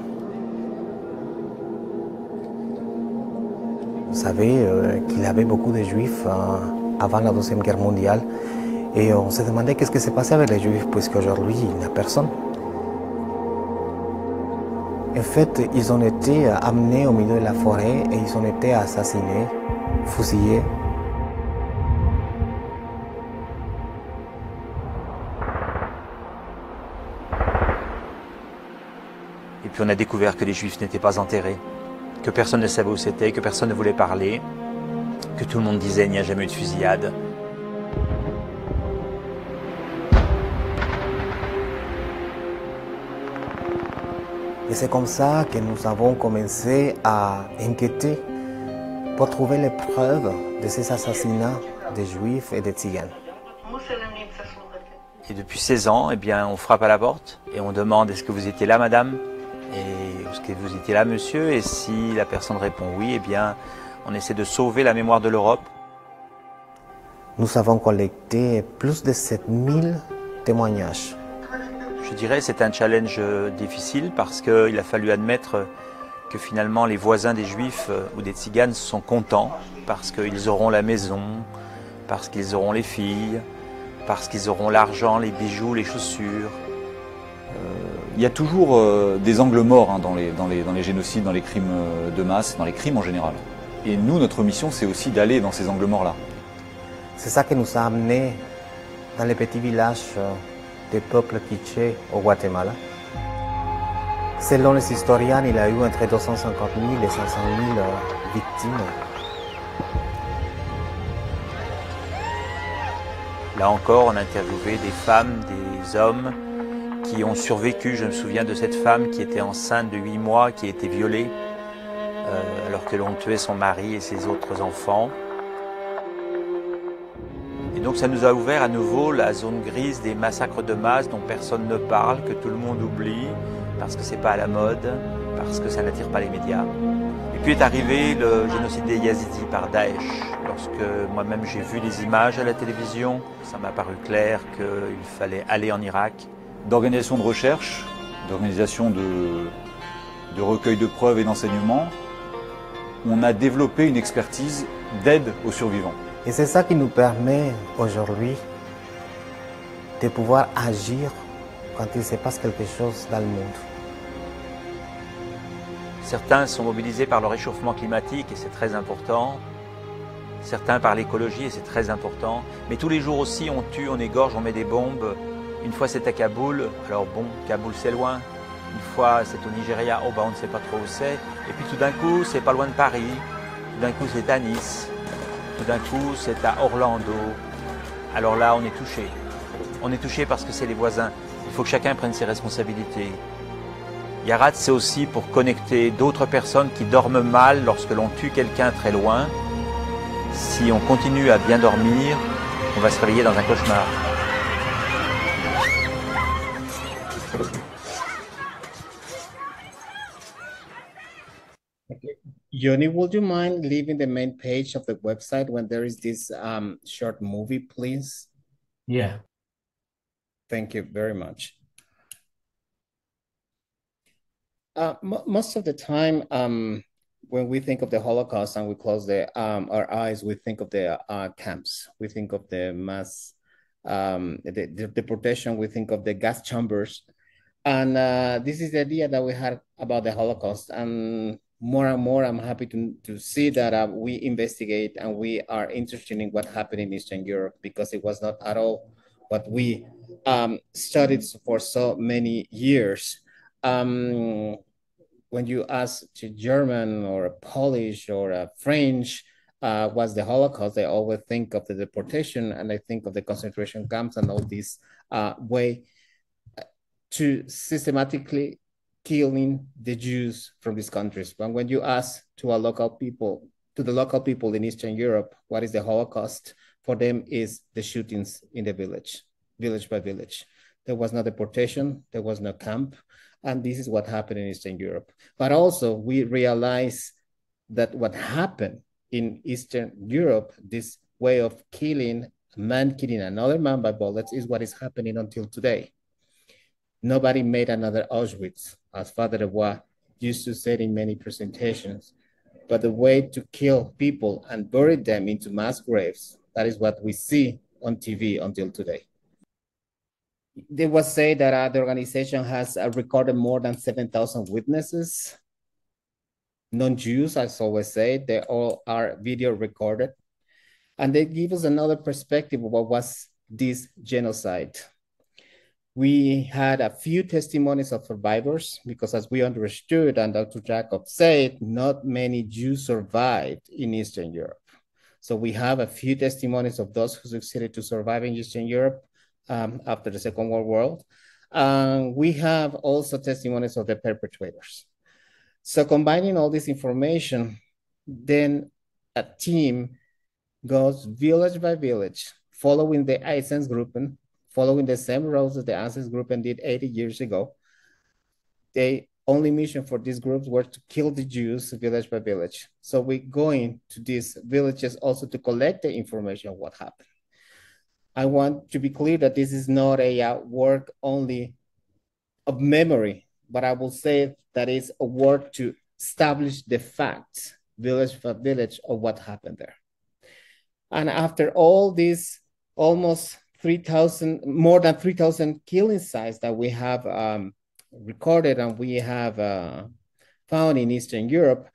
Vous savez qu'il y avait beaucoup de Juifs avant la Deuxième Guerre mondiale et on se demandait qu'est-ce qui s'est passé avec les Juifs puisqu'aujourd'hui il n'y a personne. En fait, ils ont été amenés au milieu de la forêt et ils ont été assassinés, fusillés. Et puis on a découvert que les Juifs n'étaient pas enterrés, que personne ne savait où c'était, que personne ne voulait parler, que tout le monde disait il n'y a jamais eu de fusillade. Et c'est comme ça que nous avons commencé à enquêter pour trouver les preuves de ces assassinats des Juifs et des Tziganes. Et depuis 16 ans, eh bien, on frappe à la porte et on demande est-ce que vous étiez là, madame? Et est-ce que vous étiez là, monsieur? Et si la personne répond oui, eh bien, on essaie de sauver la mémoire de l'Europe. Nous avons collecté plus de 7000 témoignages. Je dirais c'est un challenge difficile parce qu'il a fallu admettre que finalement les voisins des Juifs ou des Tziganes sont contents parce qu'ils auront la maison, parce qu'ils auront les filles, parce qu'ils auront l'argent, les bijoux, les chaussures. Il y a toujours des angles morts hein, dans les génocides, dans les crimes de masse, dans les crimes en général. Et nous, notre mission, c'est aussi d'aller dans ces angles morts-là. C'est ça qui nous a amenés dans les petits villages des peuples quichés au Guatemala. Selon les historiens, il y a eu entre 250 000 et 500 000 victimes. Là encore, on a interviewé des femmes, des hommes qui ont survécu. Je me souviens de cette femme qui était enceinte de 8 mois, qui a été violée alors que l'on tuait son mari et ses autres enfants. Et donc ça nous a ouvert à nouveau la zone grise des massacres de masse dont personne ne parle, que tout le monde oublie, parce que c'est pas à la mode, parce que ça n'attire pas les médias. Et puis est arrivé le génocide des Yazidis par Daesh. Lorsque moi-même j'ai vu les images à la télévision, ça m'a paru clair qu'il fallait aller en Irak. D'organisation de recherche, d'organisation de recueil de preuves et d'enseignements, on a développé une expertise d'aide aux survivants. Et c'est ça qui nous permet aujourd'hui de pouvoir agir quand il se passe quelque chose dans le monde. Certains sont mobilisés par le réchauffement climatique et c'est très important. Certains par l'écologie et c'est très important. Mais tous les jours aussi on tue, on égorge, on met des bombes. Une fois c'est à Kaboul, alors bon, Kaboul c'est loin. Une fois c'est au Nigeria, oh bah on ne sait pas trop où c'est. Et puis tout d'un coup c'est pas loin de Paris, tout d'un coup c'est à Nice. Tout d'un coup, c'est à Orlando. Alors là, on est touché. On est touché parce que c'est les voisins. Il faut que chacun prenne ses responsabilités. Yahad, c'est aussi pour connecter d'autres personnes qui dorment mal lorsque l'on tue quelqu'un très loin. Si on continue à bien dormir, on va se réveiller dans un cauchemar. Yoni, would you mind leaving the main page of the website when there is this short movie, please? Yeah. Thank you very much. Most of the time, when we think of the Holocaust and we close our eyes, we think of the camps. We think of the mass the deportation. We think of the gas chambers. And this is the idea that we had about the Holocaust. And more, I'm happy to see that we investigate and we are interested in what happened in Eastern Europe, because it was not at all what we studied for so many years. When you ask to German or a Polish or a French, what's the Holocaust, they always think of the deportation and they think of the concentration camps and all this way to systematically killing the Jews from these countries. But when you ask to the local people in Eastern Europe, what is the Holocaust? For them is the shootings in the village by village. There was no deportation, there was no camp, and this is what happened in Eastern Europe. But also we realize that what happened in Eastern Europe, this way of killing a man killing another man by bullets, is what is happening until today. Nobody made another Auschwitz, as Father Lebois used to say in many presentations. But the way to kill people and bury them into mass graves, that is what we see on TV until today. They was said that the organization has recorded more than 7,000 witnesses. Non-Jews, as always say, they all are video recorded. And they give us another perspective of what was this genocide. We had a few testimonies of survivors because, as we understood, and Dr. Yaakov said, not many Jews survived in Eastern Europe. So we have a few testimonies of those who succeeded to survive in Eastern Europe after the Second World War. We have also testimonies of the perpetrators. So combining all this information, then a team goes village by village, following the Einsatzgruppen, following the same roads that the Einsatzgruppen did 80 years ago. The only mission for these groups were to kill the Jews village by village. So we're going to these villages also to collect the information of what happened. I want to be clear that this is not a work only of memory, but I will say that it's a work to establish the facts, village by village, of what happened there. And after all these almost 3,000, more than 3,000 killing sites that we have recorded and we have found in Eastern Europe,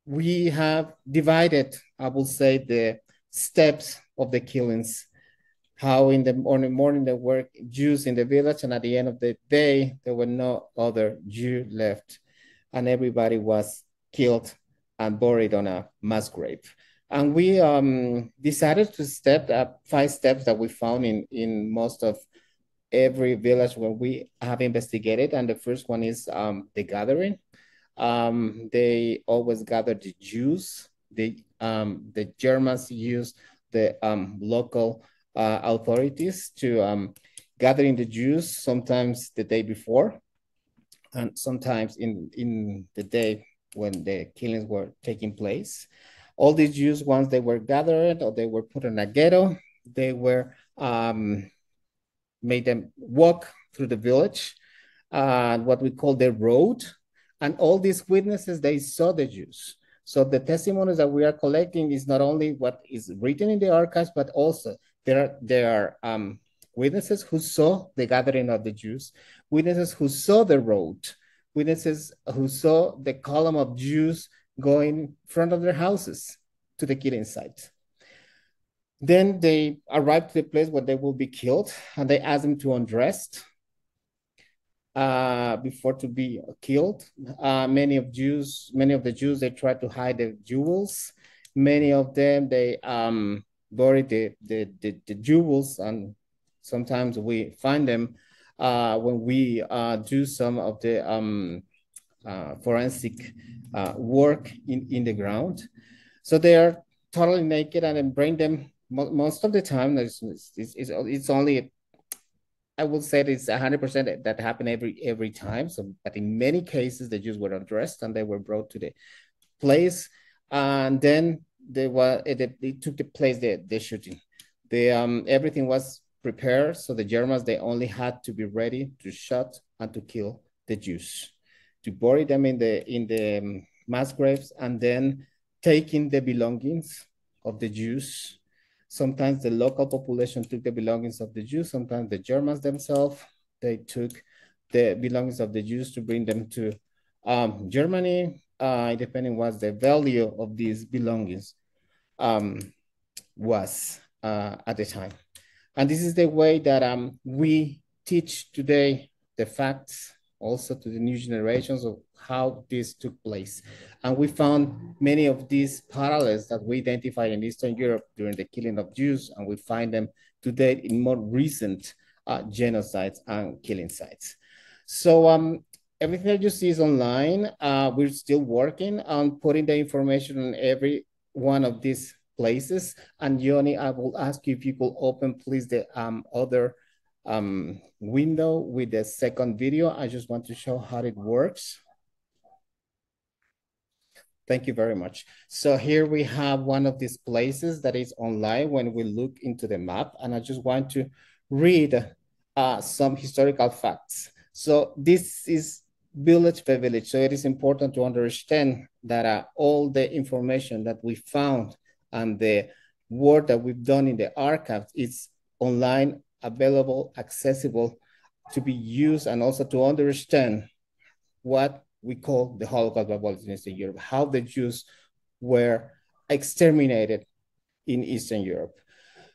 we have divided, I will say, the steps of the killings. How in the morning there were Jews in the village, and at the end of the day, there were no other Jew left, and everybody was killed and buried on a mass grave. And we decided to step up 5 steps that we found in most of every village where we have investigated. And the first one is the gathering. They always gather the Jews. The Germans use the local authorities to gathering the Jews, sometimes the day before, and sometimes in the day when the killings were taking place. All these Jews, once they were gathered or they were put in a ghetto, they were made them walk through the village, what we call the road. And all these witnesses, they saw the Jews. So the testimonies that we are collecting is not only what is written in the archives, but also there are witnesses who saw the gathering of the Jews, witnesses who saw the road, witnesses who saw the column of Jews going in front of their houses to the killing site. Then they arrived to the place where they will be killed, and they asked them to undress before to be killed. Many of the Jews, they tried to hide their jewels. Many of them, they buried the jewels, and sometimes we find them when we do some of the forensic work in the ground. So they are totally naked, and then bring them most of the time. It's only, I would say it's 100% that happened every time. So, but in many cases, the Jews were undressed and they were brought to the place, and then they took the place the shooting. Everything was prepared, so the Germans, they only had to be ready to shoot and to kill the Jews, to bury them in the mass graves, and then taking the belongings of the Jews. Sometimes the local population took the belongings of the Jews. Sometimes the Germans themselves, they took the belongings of the Jews to bring them to Germany, depending what the value of these belongings was at the time. And this is the way that we teach today the facts also to the new generations of how this took place. And we found many of these parallels that we identified in Eastern Europe during the killing of Jews, and we find them today in more recent genocides and killing sites. So everything that you see is online. We're still working on putting the information on every one of these places. And Yoni, I will ask you if you could open, please, the other window with the second video. I just want to show how it works. Thank you very much. So here we have one of these places that is online when we look into the map, and I just want to read some historical facts. So this is village by village. So it is important to understand that all the information that we found and the work that we've done in the archives is online, available, accessible to be used, and also to understand what we call the Holocaust by violence in Eastern Europe, how the Jews were exterminated in Eastern Europe.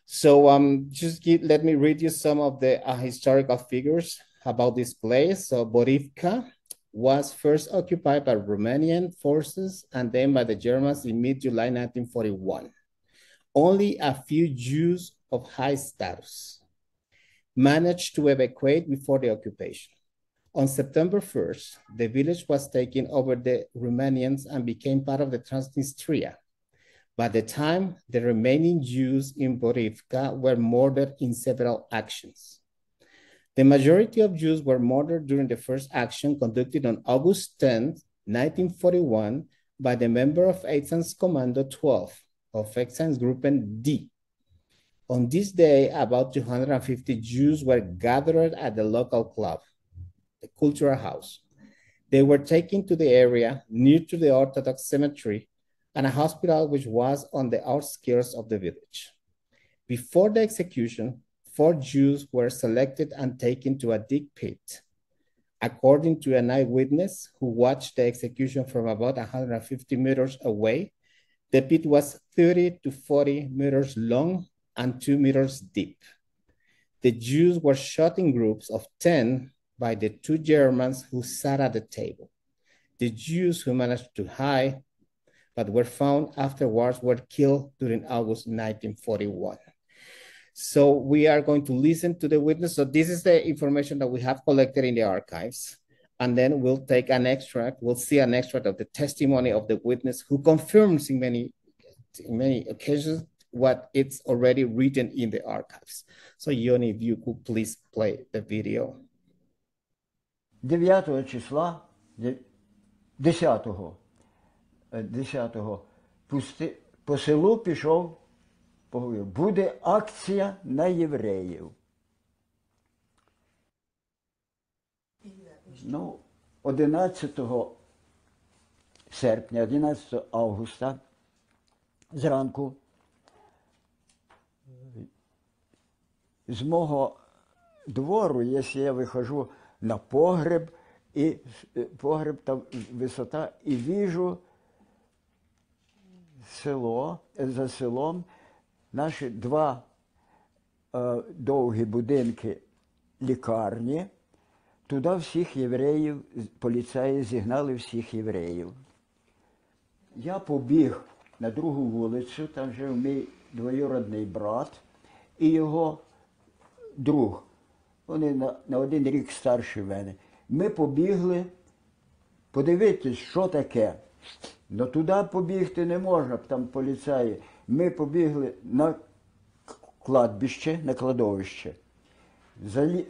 So let me read you some of the historical figures about this place. So Borivka was first occupied by Romanian forces and then by the Germans in mid-July 1941. Only a few Jews of high status managed to evacuate before the occupation. On September 1st, the village was taken over the Romanians and became part of the Transnistria. By the time, the remaining Jews in Borivka were murdered in several actions. The majority of Jews were murdered during the first action conducted on August 10, 1941, by the member of Einsatzkommando 12 of Einsatzgruppen D. On this day, about 250 Jews were gathered at the local club, the Cultural House. They were taken to the area near to the Orthodox cemetery and a hospital which was on the outskirts of the village. Before the execution, 4 Jews were selected and taken to a deep pit. According to an eyewitness who watched the execution from about 150 meters away, the pit was 30 to 40 meters long and 2 meters deep. The Jews were shot in groups of 10 by the 2 Germans who sat at the table. The Jews who managed to hide but were found afterwards were killed during August 1941. So we are going to listen to the witness. So this is the information that we have collected in the archives. And then we'll take an extract, we'll see an extract of the testimony of the witness who confirms in many occasions what it's already written in the archives. So Yoni, if you could please play the video. 9 числа, 10-го, по селу пішов, поговорив, буде акція на євреїв. Ну, 11 серпня, 11 августа, зранку, з мого двору, якщо я виходжу на погреб, і погреб там висота, і вижу село, за селом наші 2 довгі будинки лікарні, туди всіх євреїв, поліцаї зігнали всіх євреїв. Я побіг на другу вулицю, там жив мій двоюродний брат і його друг. Вони на 1 рік старші мене. Ми побігли подивитись, що таке. Но туди побігти не можна, там поліцаї. Ми побігли на кладбище, на кладовище.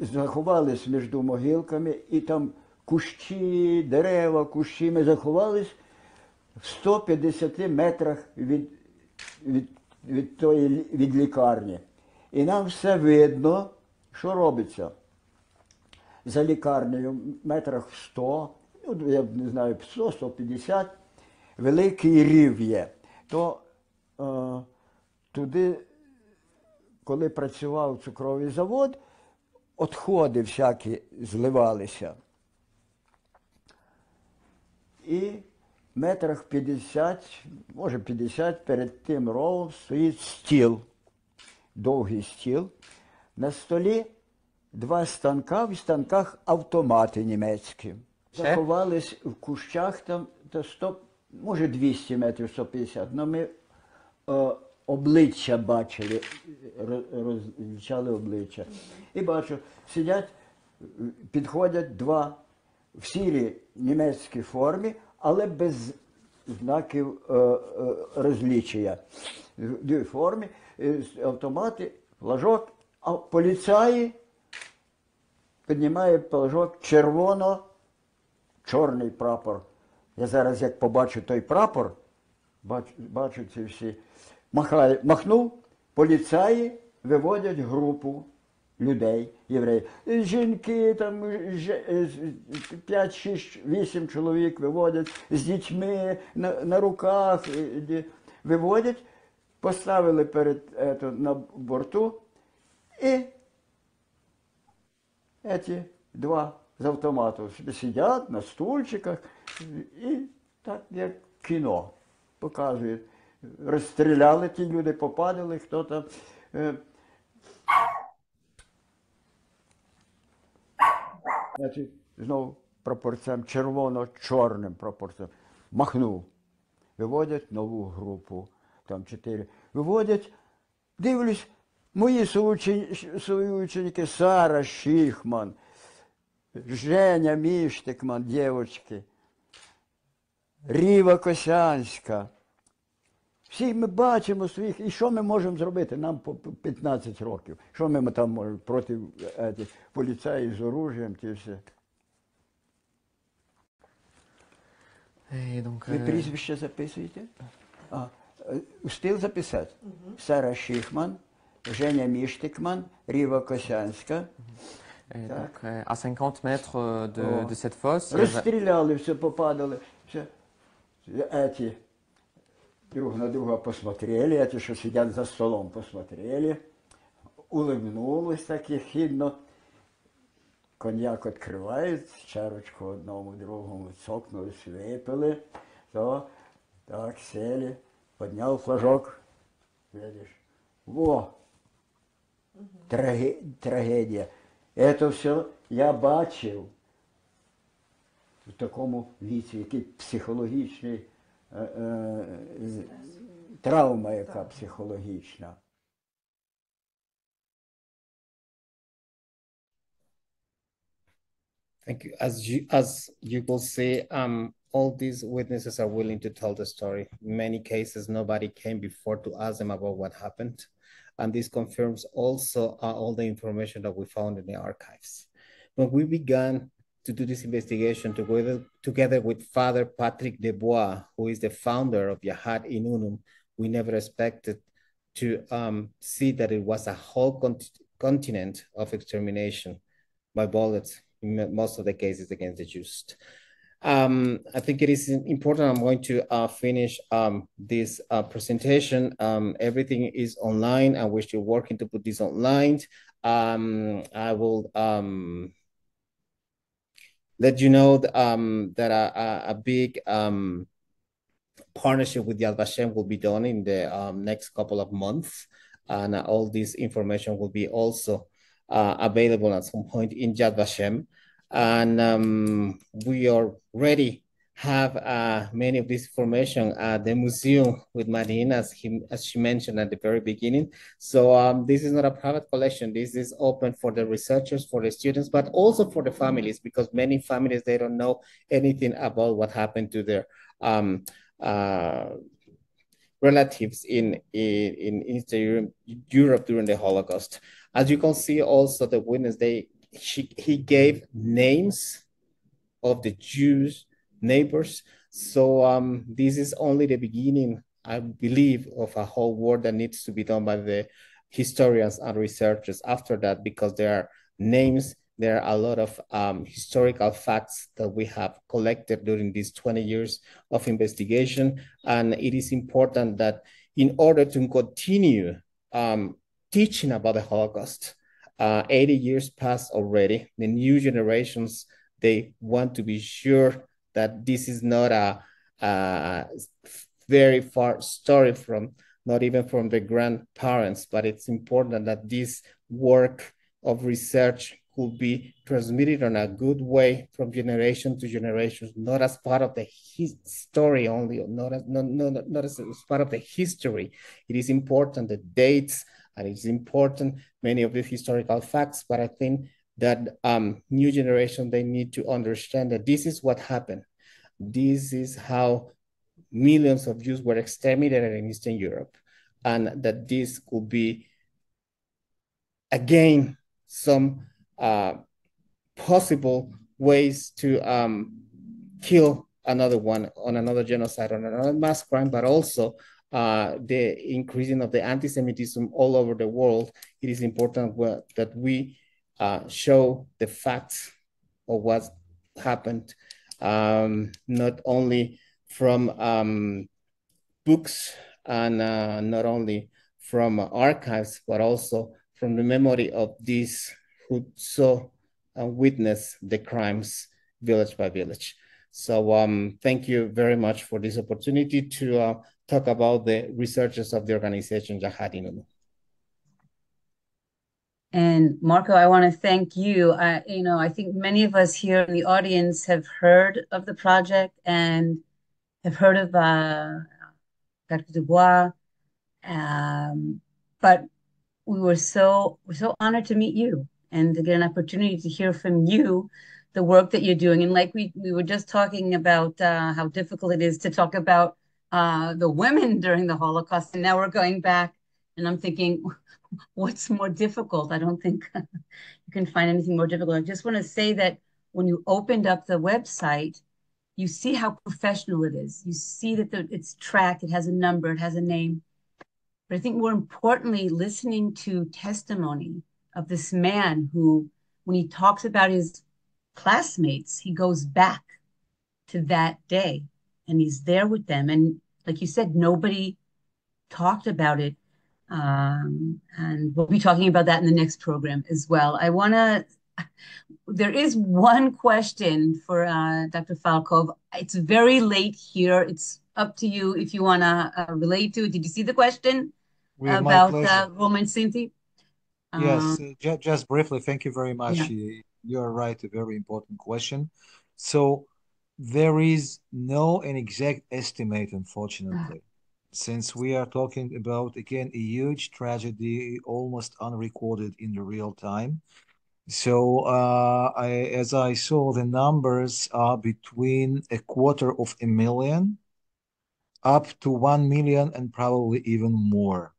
Заховались між могилками, і там кущі, дерева, кущі. Ми заховались в 150 метрах від лікарні. І нам все видно, що робиться. За лікарнею метрах 100, ну, я не знаю, 100-150, великий рів є. То туди, коли працював цукровий завод, відходи всякі зливалися. І метрах 50, може 50, перед тим ровом стоїть стіл, довгий стіл. На столі 2 станка, в станках автомати німецькі. Заховались в кущах там, та 100, може 200 метрів, 150, але ми обличчя бачили, розлічали обличчя. І бачу, сидять, підходять 2 в сірій німецькій формі, але без знаків розлічення. В формі, автомати, флажок, а поліцаї піднімає флажок червоно-чорний прапор. Я зараз, як побачу той прапор, бачу ці всі, махнув, поліцаї виводять групу людей, євреїв. Жінки, там 5, 6, 8 чоловік виводять з дітьми на руках, виводять, поставили на борту і ці два з автомату сидять на стульчиках і так, як кіно, показують. Розстріляли ті люди, попадали, хто там. Значить, знову прапорцем, червоно-чорним прапорцем, махнув. Виводять нову групу, там 4. Виводять, дивлюсь, мої соученики Сара Шихман, Женя Міштикман, дівчатки, Ріва Косянська. Всі ми бачимо своїх, і що ми можемо зробити? Нам по 15 років. Що ми там можемо проти поліцаїв з оружієм, ті все. Ви прізвище записуєте? Встиг записати? Сара Шихман, Женя Міштикман, Ріва Косянська. Donc, à 50 mètres de cette fosse. Розстріляли, все, попадали. Все. Эти друг на друга посмотрели, эти, що сидять за столом, посмотрели, улыбнулись так ехидно. Коньяк відкривають, чарочку одному, другому цокнулись, випили, то, так, сели, підняв флажок, видиш, во, трагедія. Це все я бачив в такому віці, який психологічний, травма яка психологічна. Thank you. As you will see, all these witnesses are willing to tell the story. In many cases, nobody came before to ask them about what happened. And this confirms also all the information that we found in the archives. When we began to do this investigation together with Father Patrick Debois, who is the founder of Yahad-In Unum, we never expected to see that it was a whole continent of extermination by bullets, in most of the cases against the Jews. I think it is important. I'm going to finish this presentation. Everything is online, and we're still working to put this online. I will let you know that a big partnership with Yad Vashem will be done in the next couple of months, and all this information will be also available at some point in Yad Vashem. And we already have many of this information at the museum with Marina, as she mentioned at the very beginning. So this is not a private collection. This is open for the researchers, for the students, but also for the families, because many families, they don't know anything about what happened to their relatives in Eastern Europe during the Holocaust. As you can see also, the witness, he gave names of the Jews neighbors. So this is only the beginning, I believe, of a whole work that needs to be done by the historians and researchers after that, because there are names, there are a lot of historical facts that we have collected during these 20 years of investigation. And it is important that in order to continue teaching about the Holocaust, 80 years passed already, the new generations, they want to be sure that this is not a very far story from, not even from the grandparents, but it's important that this work of research could be transmitted in a good way from generation to generation, not as part of the story only, not as part of the history. It is important, the dates, and it's important, many of the historical facts, but I think that new generation, they need to understand that this is what happened. This is how millions of Jews were exterminated in Eastern Europe, and that this could be, again, some possible ways to kill another one on another genocide, on another mass crime, but also the increasing of the anti-Semitism all over the world. It is important that we show the facts of what happened, not only from books and not only from archives, but also from the memory of these who saw and witnessed the crimes village by village. So thank you very much for this opportunity to talk about the researchers of the organization Yahad-In Unum. And Marco, I want to thank you. I think many of us here in the audience have heard of the project and have heard of Dr. Dubois, but we're so honored to meet you and to get an opportunity to hear from you the work that you're doing. And like we were just talking about how difficult it is to talk about the women during the Holocaust, and now we're going back, and I'm thinking, what's more difficult? I don't think you can find anything more difficult. I just want to say that when you opened up the website, you see how professional it is. You see that it's tracked, it has a number, it has a name. But I think more importantly, listening to testimony of this man who, when he talks about his classmates, he goes back to that day and he's there with them. And like you said, nobody talked about it. And we'll be talking about that in the next program as well. There is one question for Dr. Falkov. It's very late here. It's up to you if you want to relate to it. Did you see the question about Roman Sinti? Yes, just briefly, thank you very much. Yeah. You're right, a very important question. So there is no an exact estimate, unfortunately, since we are talking about, again, a huge tragedy, almost unrecorded in the real time. So as I saw, the numbers are between 250,000 up to 1 million and probably even more.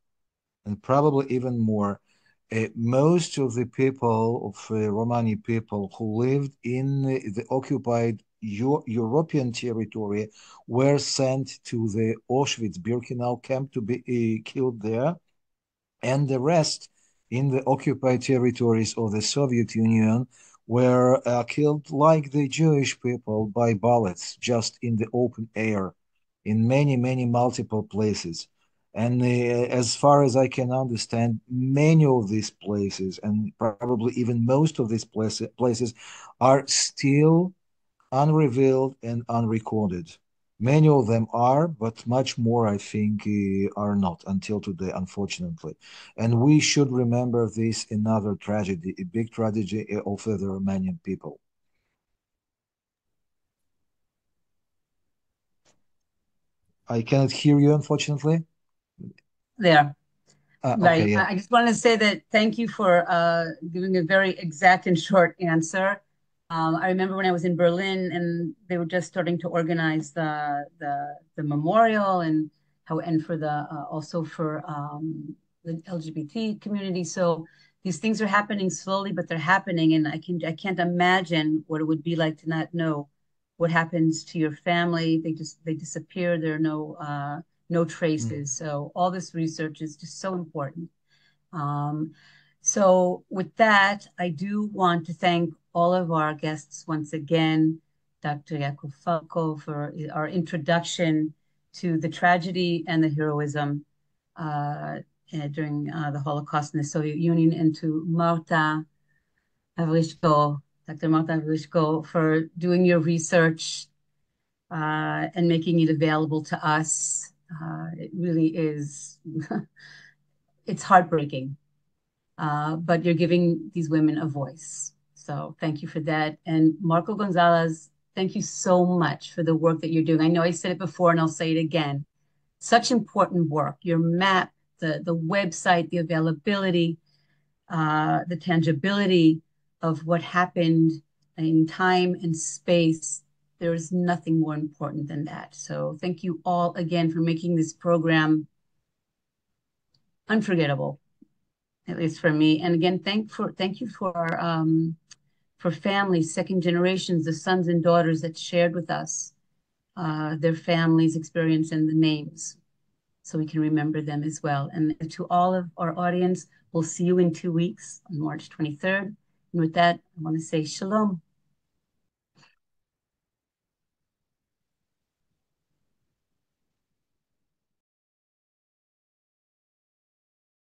Most of the people, of Romani people who lived in the occupied European territory were sent to the Auschwitz-Birkenau camp to be killed there. And the rest in the occupied territories of the Soviet Union were killed like the Jewish people by bullets just in the open air in many multiple places. And as far as I can understand, many of these places, and probably even most of these places, are still unrevealed and unrecorded. Many of them are, but much more, I think, are not until today, unfortunately. And we should remember this another tragedy, a big tragedy of the Romanian people. I cannot hear you, unfortunately. There. Right. Okay, yeah. I just wanted to say that thank you for giving a very exact and short answer. I remember when I was in Berlin and they were just starting to organize the memorial and for the also for the LGBT community. So these things are happening slowly, but they're happening, and I can't imagine what it would be like to not know what happens to your family. They disappear. There are no traces. So all this research is just so important. So with that, I do want to thank all of our guests once again, Dr. Yaakov Falkov, for our introduction to the tragedy and the heroism during the Holocaust in the Soviet Union, and to Marta Havryshko, Dr. Marta Havryshko, for doing your research and making it available to us. It really is, it's heartbreaking, but you're giving these women a voice. So thank you for that. And Marco Gonzalez, thank you so much for the work that you're doing. I know I said it before and I'll say it again. Such important work, your map, the website, the availability, the tangibility of what happened in time and space. There is nothing more important than that. So thank you all again for making this program unforgettable, at least for me. And again, thank you for for families, second generations, the sons and daughters that shared with us their families' experience and the names, so we can remember them as well. And to all of our audience, we'll see you in 2 weeks on March 23rd. And with that, I want to say shalom.